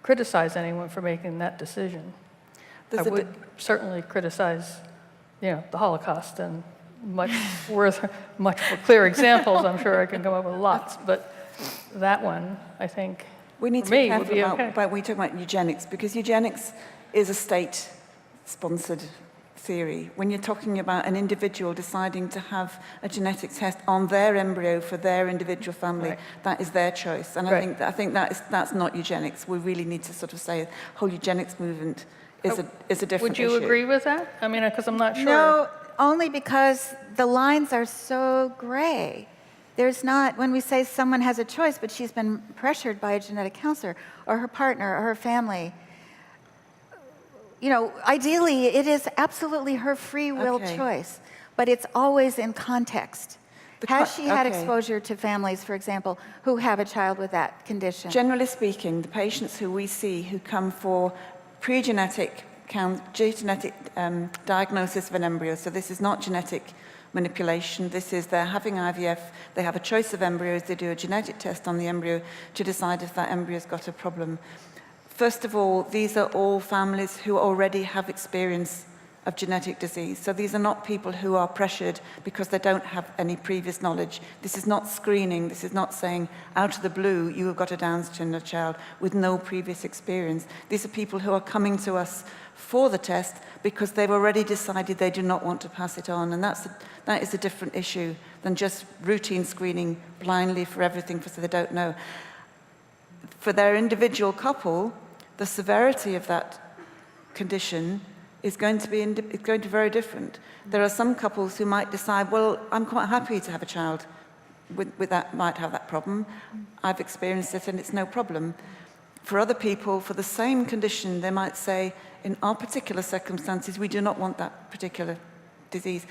criticize anyone for making that decision. I would certainly criticize, the Holocaust and much more clear examples. I'm sure I can come up with lots, but that one, I think, we need for to be me, would careful be about, okay. about when we talk about eugenics, because eugenics is a state-sponsored theory. When you're talking about an individual deciding to have a genetic test on their embryo for their individual family, Right. that is their choice. And Right. I think that's not eugenics. We really need to sort of say the whole eugenics movement is a different Would you issue. agree with that? I mean, because I'm not sure. No, only because the lines are so gray. There's not, when we say someone has a choice, but she's been pressured by a genetic counselor or her partner or her family, ideally it is absolutely her free will Okay. choice, but it's always in context. Has she had okay. exposure to families, for example, who have a child with that condition? Generally speaking, the patients who we see who come for genetic diagnosis of an embryo, so this is not genetic manipulation, this is they're having IVF, they have a choice of embryos, they do a genetic test on the embryo to decide if that embryo's got a problem. First of all, these are all families who already have experience of genetic disease. So these are not people who are pressured because they don't have any previous knowledge. This is not screening. This is not saying, out of the blue, you have got a Down syndrome child with no previous experience. These are people who are coming to us for the test because they've already decided they do not want to pass it on. And that is a different issue than just routine screening blindly for everything so they don't know. For their individual couple, the severity of that condition is going to be very different. There are some couples who might decide, well, I'm quite happy to have a child with that, might have that problem. I've experienced it and it's no problem. For other people, for the same condition, they might say, in our particular circumstances, we do not want that particular disease.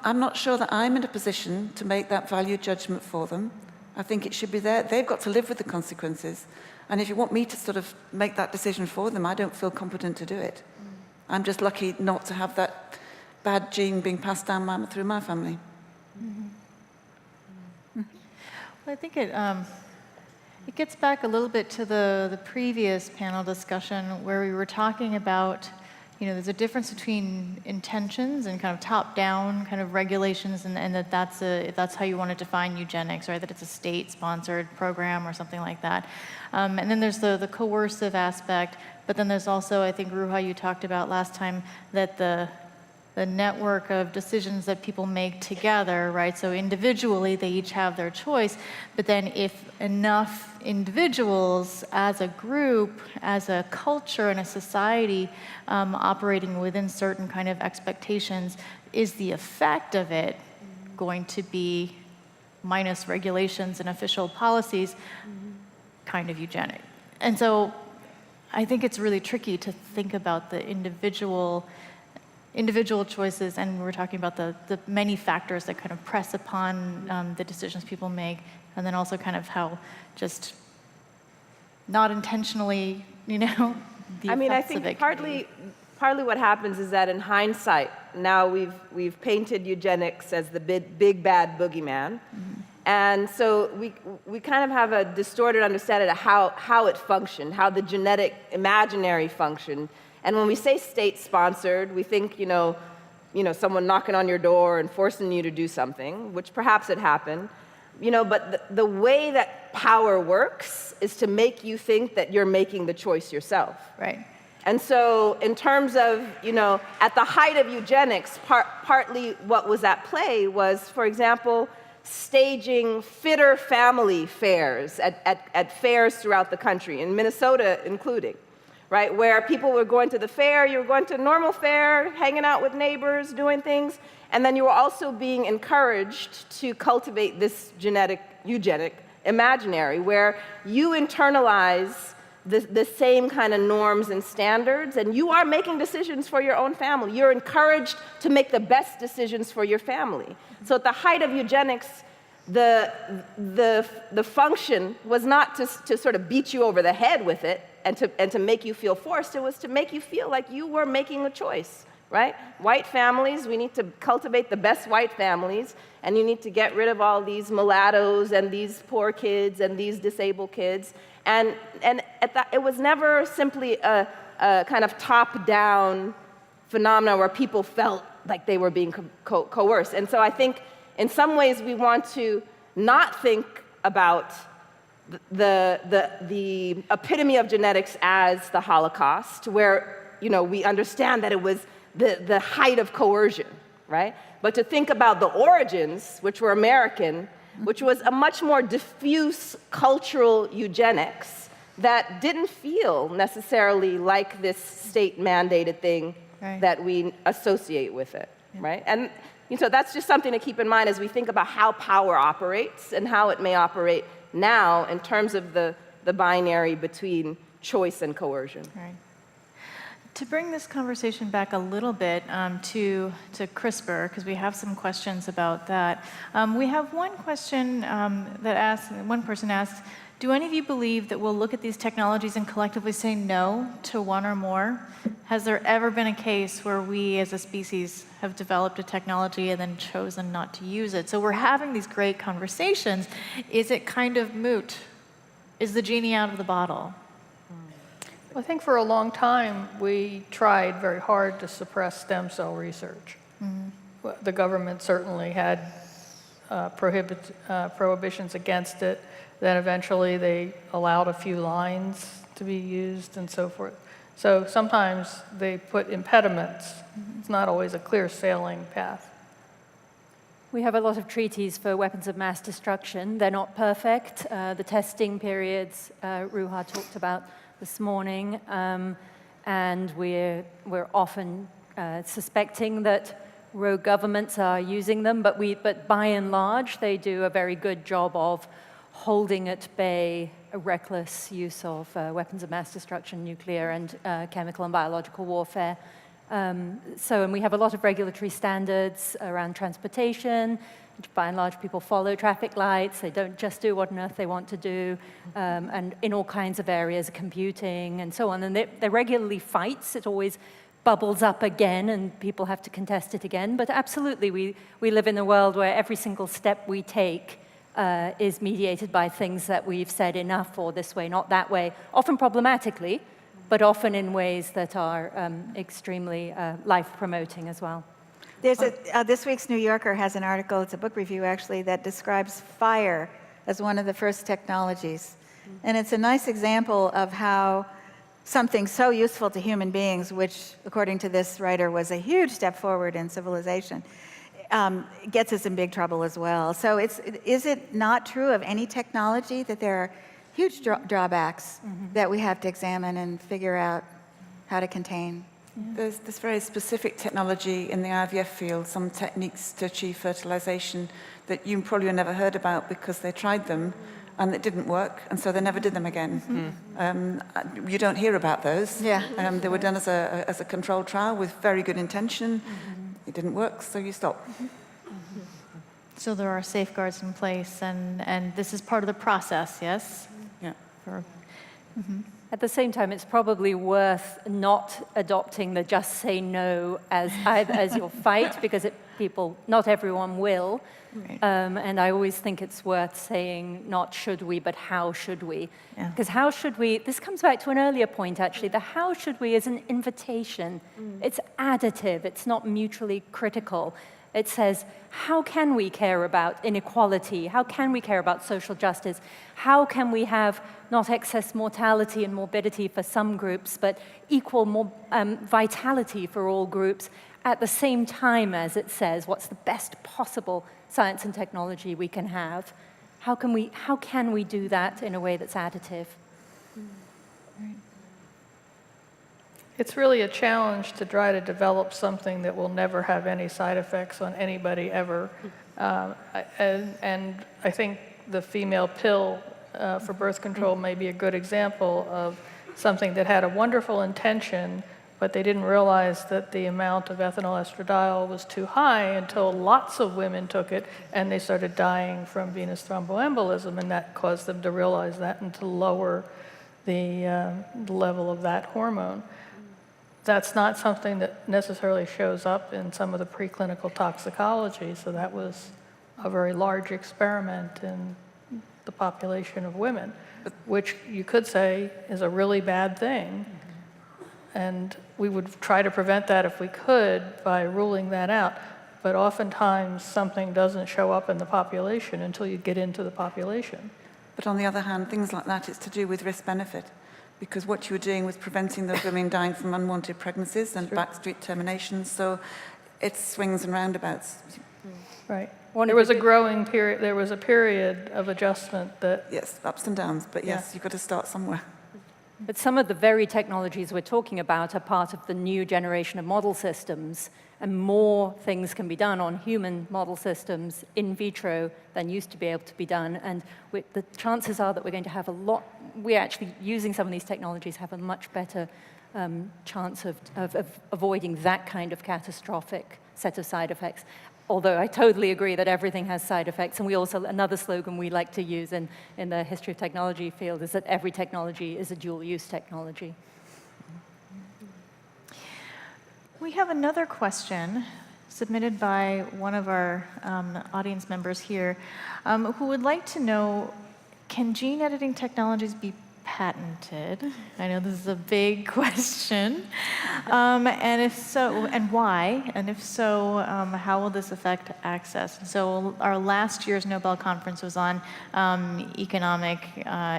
I'm not sure that I'm in a position to make that value judgment for them. I think it should be there. They've got to live with the consequences. And if you want me to sort of make that decision for them, I don't feel competent to do it. I'm just lucky not to have that bad gene being passed down through my family. Well, I think it gets back a little bit to the previous panel discussion where we were talking about, there's a difference between intentions and kind of top-down kind of regulations, and that's how you want to define eugenics, right? That it's a state-sponsored program or something like that. And then there's the coercive aspect, but then there's also, I think, Ruha, you talked about last time, that the network of decisions that people make together, right? So individually, they each have their choice, but then if enough individuals as a group, as a culture and a society operating within certain kind of expectations, is the effect of it going to be, minus regulations and official policies, kind of eugenic? And so I think it's really tricky to think about the individual choices, and we're talking about the many factors that kind of press upon the decisions people make, and then also kind of how just not intentionally, the I mean, I effects of think it can be. partly what happens is that in hindsight, now we've painted eugenics as the big bad boogeyman, and so we kind of have a distorted understanding of how it functioned, how the genetic imaginary functioned. And when we say state-sponsored, we think, someone knocking on your door and forcing you to do something, which perhaps it happened. But the way that power works is to make you think that you're making the choice yourself. Right. And so in terms of, at the height of eugenics, partly what was at play was, for example, staging fitter family fairs at fairs throughout the country, in Minnesota including. Right, where people were going to the fair, you were going to a normal fair, hanging out with neighbors, doing things, and then you were also being encouraged to cultivate this eugenic imaginary, where you internalize the same kind of norms and standards, and you are making decisions for your own family. You're encouraged to make the best decisions for your family. So at the height of eugenics, the function was not to sort of beat you over the head with it and to make you feel forced. It was to make you feel like you were making a choice, right? White families, we need to cultivate the best white families, and you need to get rid of all these mulattoes and these poor kids and these disabled kids. And it was never simply a kind of top-down phenomena where people felt like they were being coerced. And so I think in some ways we want to not think about the epitome of genetics as the Holocaust, where we understand that it was the height of coercion, right? But to think about the origins, which were American, which was a much more diffuse cultural eugenics that didn't feel necessarily like this state-mandated thing that we associate with it, right? And so that's just something to keep in mind as we think about how power operates and how it may operate now in terms of the binary between choice and coercion. Right. To bring this conversation back a little bit to CRISPR, because we have some questions about that. We have one question one person asked, do any of you believe that we'll look at these technologies and collectively say no to one or more? Has there ever been a case where we as a species have developed a technology and then chosen not to use it? So we're having these great conversations. Is it kind of moot? Is the genie out of the bottle? I think for a long time, we tried very hard to suppress stem cell research. The government certainly had prohibitions against it. Then eventually they allowed a few lines to be used and so forth. So sometimes they put impediments. It's not always a clear sailing path. We have a lot of treaties for weapons of mass destruction. They're not perfect. The testing periods Ruha talked about this morning, and we're often suspecting that rogue governments are using them, but by and large, they do a very good job of holding at bay a reckless use of weapons of mass destruction, nuclear and chemical and biological warfare. And we have a lot of regulatory standards around transportation. By and large, people follow traffic lights. They don't just do what on earth they want to do, and in all kinds of areas, computing and so on. And they're regularly fights. It always bubbles up again and people have to contest it again. But absolutely, we live in a world where every single step we take is mediated by things that we've said enough or this way, not that way, often problematically, but often in ways that are extremely life-promoting as well. There's this week's New Yorker has an article, it's a book review actually, that describes fire as one of the first technologies. And it's a nice example of how something so useful to human beings, which according to this writer was a huge step forward in civilization, gets us in big trouble as well. So is it not true of any technology that there are huge drawbacks that we have to examine and figure out how to contain? There's this very specific technology in the IVF field, some techniques to achieve fertilization that you probably have never heard about because they tried them and it didn't work, and so they never did them again. You don't hear about those. Yeah. They were done as a controlled trial with very good intention. It didn't work, so you stop. So there are safeguards in place, and this is part of the process, yes? Yeah. At the same time, it's probably worth not adopting the just say no as your fight, because not everyone will. Right. And I always think it's worth saying not should we, but how should we? Yeah. Because how should we, this comes back to an earlier point actually, the how should we is an invitation. It's additive, it's not mutually critical. It says, how can we care about inequality? How can we care about social justice? How can we have not excess mortality and morbidity for some groups, but equal vitality for all groups at the same time as it says what's the best possible science and technology we can have? How can we do that in a way that's additive? It's really a challenge to try to develop something that will never have any side effects on anybody ever. And I think the female pill for birth control may be a good example of something that had a wonderful intention, but they didn't realize that the amount of ethinyl estradiol was too high until lots of women took it and they started dying from venous thromboembolism, and that caused them to realize that and to lower the level of that hormone. That's not something that necessarily shows up in some of the preclinical toxicology, so that was a very large experiment in the population of women, which you could say is a really bad thing. And we would try to prevent that if we could by ruling that out. But oftentimes something doesn't show up in the population until you get into the population. But on the other hand, things like that, it's to do with risk-benefit, because what you were doing was preventing those women dying from unwanted pregnancies and backstreet terminations, so it swings and roundabouts. Right. There was a growing period, there was a period of adjustment that... Yes, ups and downs, but yes, you've got to start somewhere. But some of the very technologies we're talking about are part of the new generation of model systems, and more things can be done on human model systems in vitro than used to be able to be done. And the chances are that we're going to have we're actually using some of these technologies have a much better chance of avoiding that kind of catastrophic set of side effects. Although I totally agree that everything has side effects, and we also, another slogan we like to use in the history of technology field is that every technology is a dual-use technology. We have another question submitted by one of our audience members here who would like to know, can gene editing technologies be patented? I know this is a big question. And if so, and why? And if so, how will this affect access? So our last year's Nobel Conference was on economic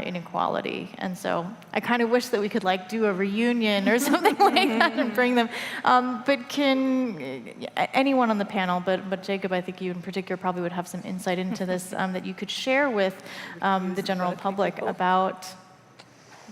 inequality. And so I kind of wish that we could do a reunion or something like that and bring them. But can anyone on the panel, but Jacob, I think you in particular probably would have some insight into this that you could share with the general public about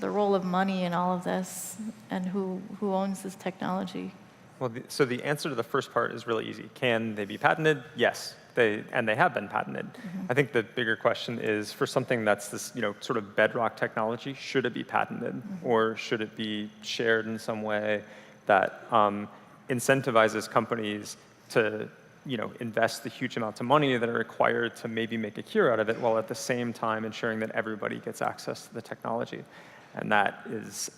the role of money in all of this, and who owns this technology? Well, so the answer to the first part is really easy. Can they be patented? Yes, they have been patented. I think the bigger question is, for something that's this sort of bedrock technology, should it be patented, or should it be shared in some way that incentivizes companies to invest the huge amounts of money that are required to maybe make a cure out of it, while at the same time ensuring that everybody gets access to the technology. And that is,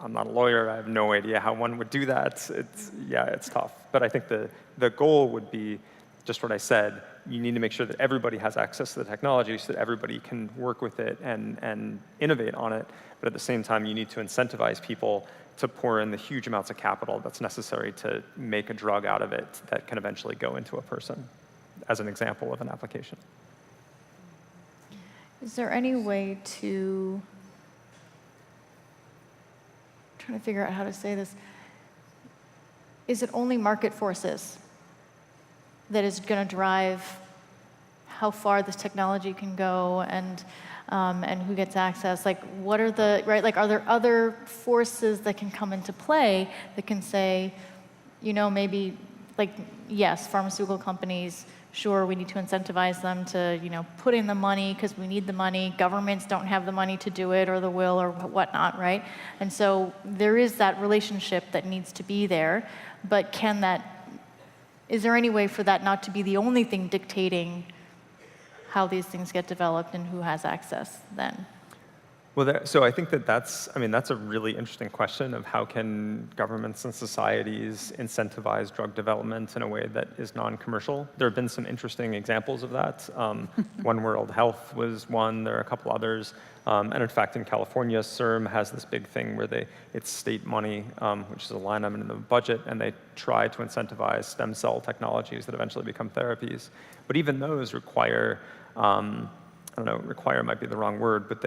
I'm not a lawyer. I have no idea how one would do that. It's tough. But I think the goal would be just what I said. You need to make sure that everybody has access to the technology so that everybody can work with it and innovate on it. But at the same time, you need to incentivize people to pour in the huge amounts of capital that's necessary to make a drug out of it that can eventually go into a person, as an example of an application. Is there any way to, I'm trying to figure out how to say this, is it only market forces that is going to drive how far this technology can go and who gets access? Like, what are the, right, like, are there other forces that can come into play that can say, you know, maybe, like, yes, pharmaceutical companies, sure, we need to incentivize them to, you know, put in the money because we need the money. Governments don't have the money to do it or the will or whatnot, right? And so there is that relationship that needs to be there, but is there any way for that not to be the only thing dictating how these things get developed and who has access then? Well, so I think that's a really interesting question of how can governments and societies incentivize drug development in a way that is non-commercial. There have been some interesting examples of that. One World Health was one, there are a couple others. And in fact, in California, CERM has this big thing where it's state money, which is a line item in the budget, and they try to incentivize stem cell technologies that eventually become therapies. But even those require, I don't know, require might be the wrong word, but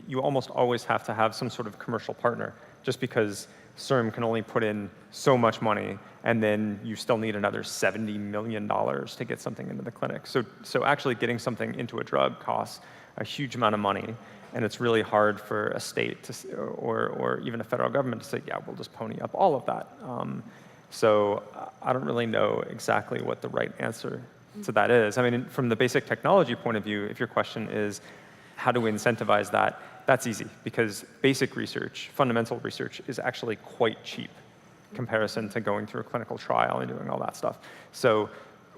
you almost always have to have some sort of commercial partner, just because CERM can only put in so much money, and then you still need another $70 million to get something into the clinic. So actually getting something into a drug costs a huge amount of money, and it's really hard for a state to, or even a federal government to say, yeah, we'll just pony up all of that. So I don't really know exactly what the right answer to that is. I mean, from the basic technology point of view, if your question is, how do we incentivize that? That's easy, because basic research, fundamental research, is actually quite cheap in comparison to going through a clinical trial and doing all that stuff. So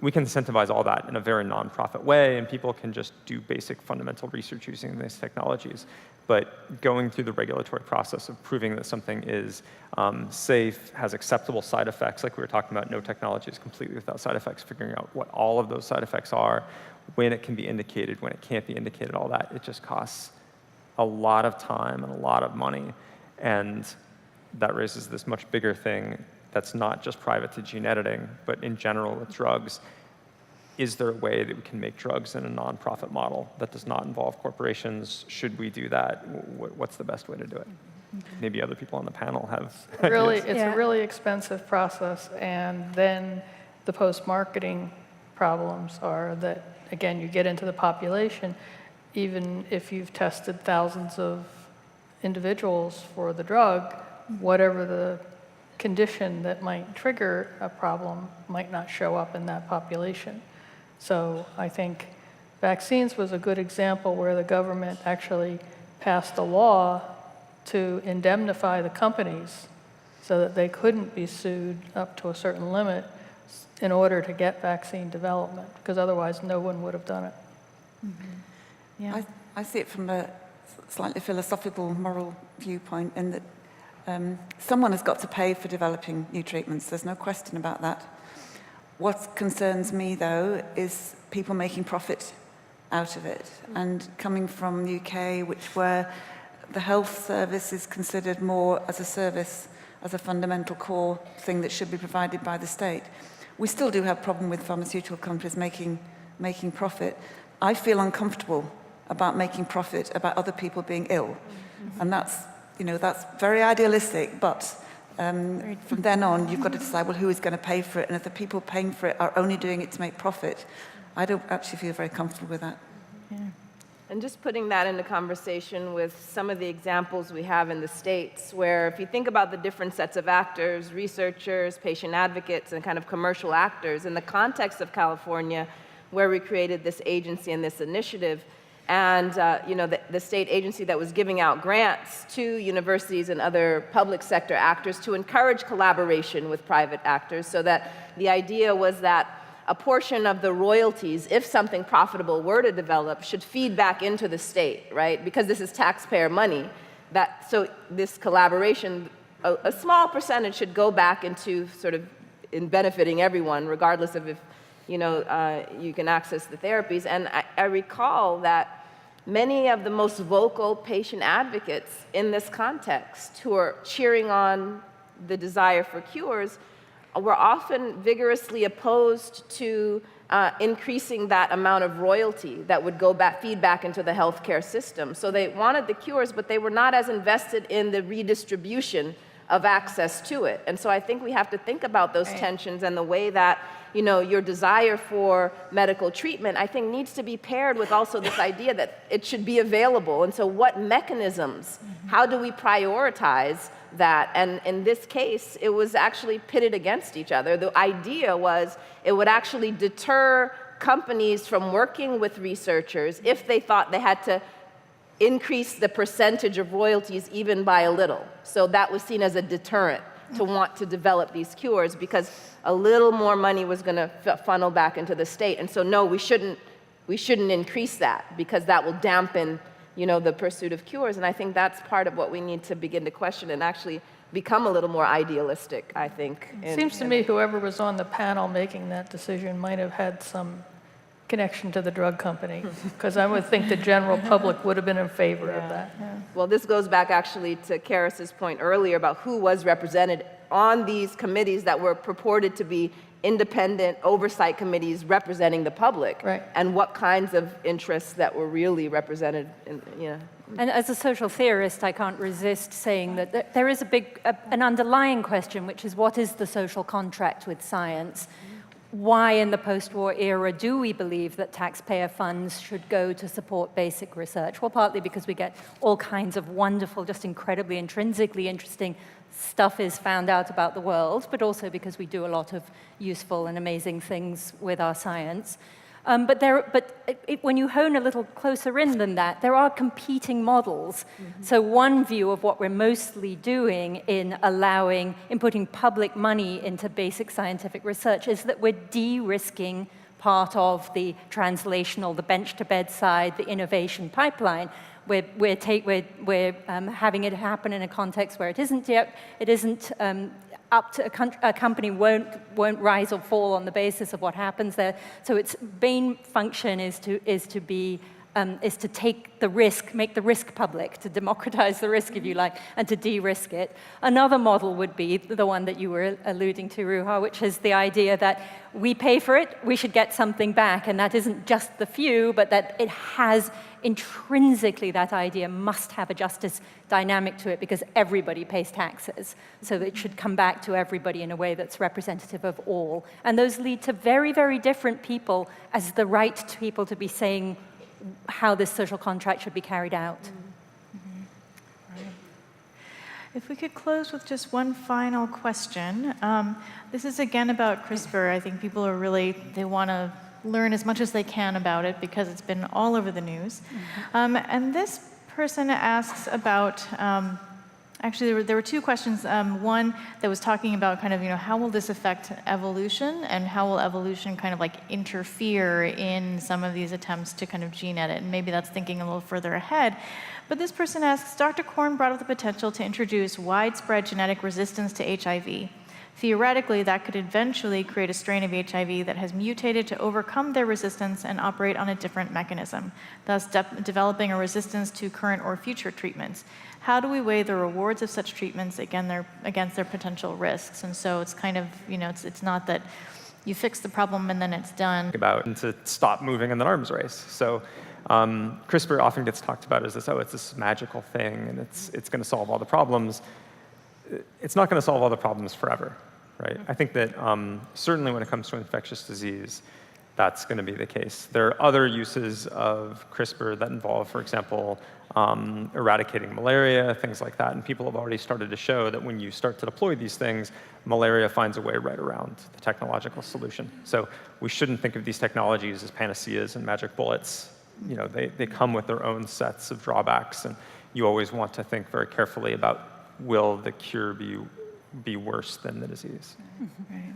we can incentivize all that in a very non-profit way, and people can just do basic fundamental research using these technologies. But going through the regulatory process of proving that something is safe, has acceptable side effects, like we were talking about, no technology is completely without side effects, figuring out what all of those side effects are, when it can be indicated, when it can't be indicated, all that, it just costs a lot of time and a lot of money. And that raises this much bigger thing that's not just private to gene editing, but in general with drugs. Is there a way that we can make drugs in a nonprofit model that does not involve corporations? Should we do that? What's the best way to do it? Maybe other people on the panel have ideas. It's a really expensive process, and then the post-marketing problems are that, again, you get into the population, even if you've tested thousands of individuals for the drug, whatever the condition that might trigger a problem might not show up in that population. So I think vaccines was a good example where the government actually passed a law to indemnify the companies so that they couldn't be sued up to a certain limit in order to get vaccine development, because otherwise no one would have done it. Mm-hmm. Yeah. I see it from a slightly philosophical, moral viewpoint, in that someone has got to pay for developing new treatments. There's no question about that. What concerns me, though, is people making profit out of it. And coming from the UK, where the health service is considered more as a service, as a fundamental core thing that should be provided by the state, we still do have a problem with pharmaceutical companies making profit. I feel uncomfortable about making profit about other people being ill. And that's very idealistic, but from then on, you've got to decide, well, who is going to pay for it? And if the people paying for it are only doing it to make profit, I don't actually feel very comfortable with that. Yeah. And just putting that into conversation with some of the examples we have in the States, where if you think about the different sets of actors, researchers, patient advocates, and kind of commercial actors, in the context of California, where we created this agency and this initiative, and the state agency that was giving out grants to universities and other public sector actors to encourage collaboration with private actors, so that the idea was that a portion of the royalties, if something profitable were to develop, should feed back into the state, right? Because this is taxpayer money, so this collaboration, a small percentage should go back into sort of in benefiting everyone, regardless of if, you can access the therapies. And I recall that many of the most vocal patient advocates in this context who are cheering on the desire for cures were often vigorously opposed to increasing that amount of royalty that would feed back into the healthcare system. So they wanted the cures, but they were not as invested in the redistribution of access to it. And so I think we have to think about those tensions and the way that, your desire for medical treatment, I think, needs to be paired with also this idea that it should be available. And so what mechanisms, how do we prioritize that? And in this case, it was actually pitted against each other. The idea was it would actually deter companies from working with researchers if they thought they had to increase the percentage of royalties even by a little. So that was seen as a deterrent to want to develop these cures, because a little more money was going to funnel back into the state. And so no, we shouldn't increase that, because that will dampen, the pursuit of cures. And I think that's part of what we need to begin to question and actually become a little more idealistic, I think. It seems to me whoever was on the panel making that decision might have had some connection to the drug company, because I would think the general public would have been in favor of that. Yeah. Well, this goes back actually to Karis's point earlier about who was represented on these committees that were purported to be independent oversight committees representing the public, Right. and what kinds of interests that were really represented. And as a social theorist, I can't resist saying that there is an underlying question, which is, what is the social contract with science? Why in the post-war era do we believe that taxpayer funds should go to support basic research? Well, partly because we get all kinds of wonderful, just incredibly intrinsically interesting stuff is found out about the world, but also because we do a lot of useful and amazing things with our science. When you hone a little closer in than that, there are competing models. So one view of what we're mostly doing in putting public money into basic scientific research is that we're de-risking part of the translational, the bench to bedside, the innovation pipeline. We're having it happen in a context where it isn't up to a company won't rise or fall on the basis of what happens there. So its main function is to take the risk, make the risk public, to democratize the risk, if you like, and to de-risk it. Another model would be the one that you were alluding to, Ruha, which is the idea that we pay for it, we should get something back, and that isn't just the few, but that it has intrinsically, that idea must have a justice dynamic to it, because everybody pays taxes. So that it should come back to everybody in a way that's representative of all. And those lead to very, very different people as the right people to be saying how this social contract should be carried out. Right. If we could close with just one final question. This is again about CRISPR. I think people are they want to learn as much as they can about it because it's been all over the news. And this person asks about, actually there were two questions. One that was talking about kind of, how will this affect evolution, and how will evolution kind of interfere in some of these attempts to kind of gene edit? And maybe that's thinking a little further ahead. But this person asks, Dr. Korn brought up the potential to introduce widespread genetic resistance to HIV. Theoretically, that could eventually create a strain of HIV that has mutated to overcome their resistance and operate on a different mechanism, thus developing a resistance to current or future treatments. How do we weigh the rewards of such treatments against their potential risks? And so it's kind of, it's not that you fix the problem and then it's done. And to stop moving in the arms race. So CRISPR often gets talked about as it's this magical thing, and it's going to solve all the problems. It's not going to solve all the problems forever, right? I think that certainly when it comes to infectious disease, that's going to be the case. There are other uses of CRISPR that involve, for example, eradicating malaria, things like that. And people have already started to show that when you start to deploy these things, malaria finds a way right around the technological solution. So we shouldn't think of these technologies as panaceas and magic bullets. They come with their own sets of drawbacks, and you always want to think very carefully about, will the cure be worse than the disease? Right.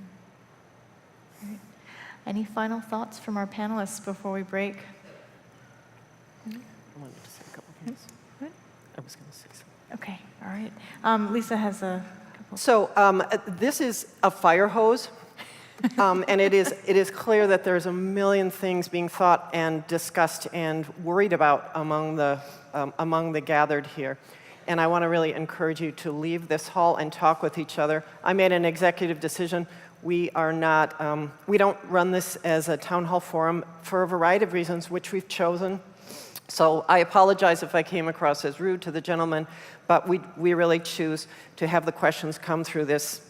Any final thoughts from our panelists before we break? I wanted to say a couple things. I was going to say something. Okay, all right. Lisa has a couple. So this is a fire hose, and it is clear that there's a million things being thought and discussed and worried about among the gathered here. And I want to really encourage you to leave this hall and talk with each other. I made an executive decision. We are not, we don't run this as a town hall forum for a variety of reasons, which we've chosen. So I apologize if I came across as rude to the gentleman, but we really choose to have the questions come through this,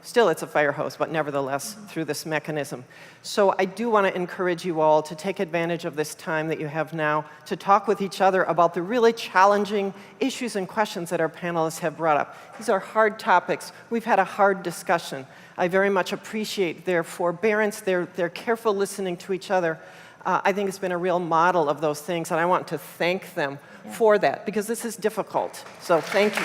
still it's a fire hose, but nevertheless through this mechanism. So I do want to encourage you all to take advantage of this time that you have now to talk with each other about the really challenging issues and questions that our panelists have brought up. These are hard topics. We've had a hard discussion. I very much appreciate their forbearance, their careful listening to each other. I think it's been a real model of those things, and I want to thank them for that, because this is difficult. So thank you.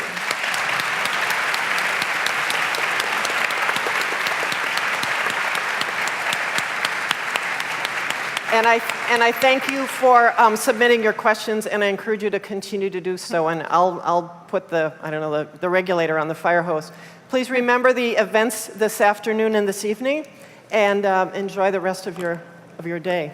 And I thank you for submitting your questions, and I encourage you to continue to do so. And I'll put the regulator on the fire hose. Please remember the events this afternoon and this evening, and enjoy the rest of your day.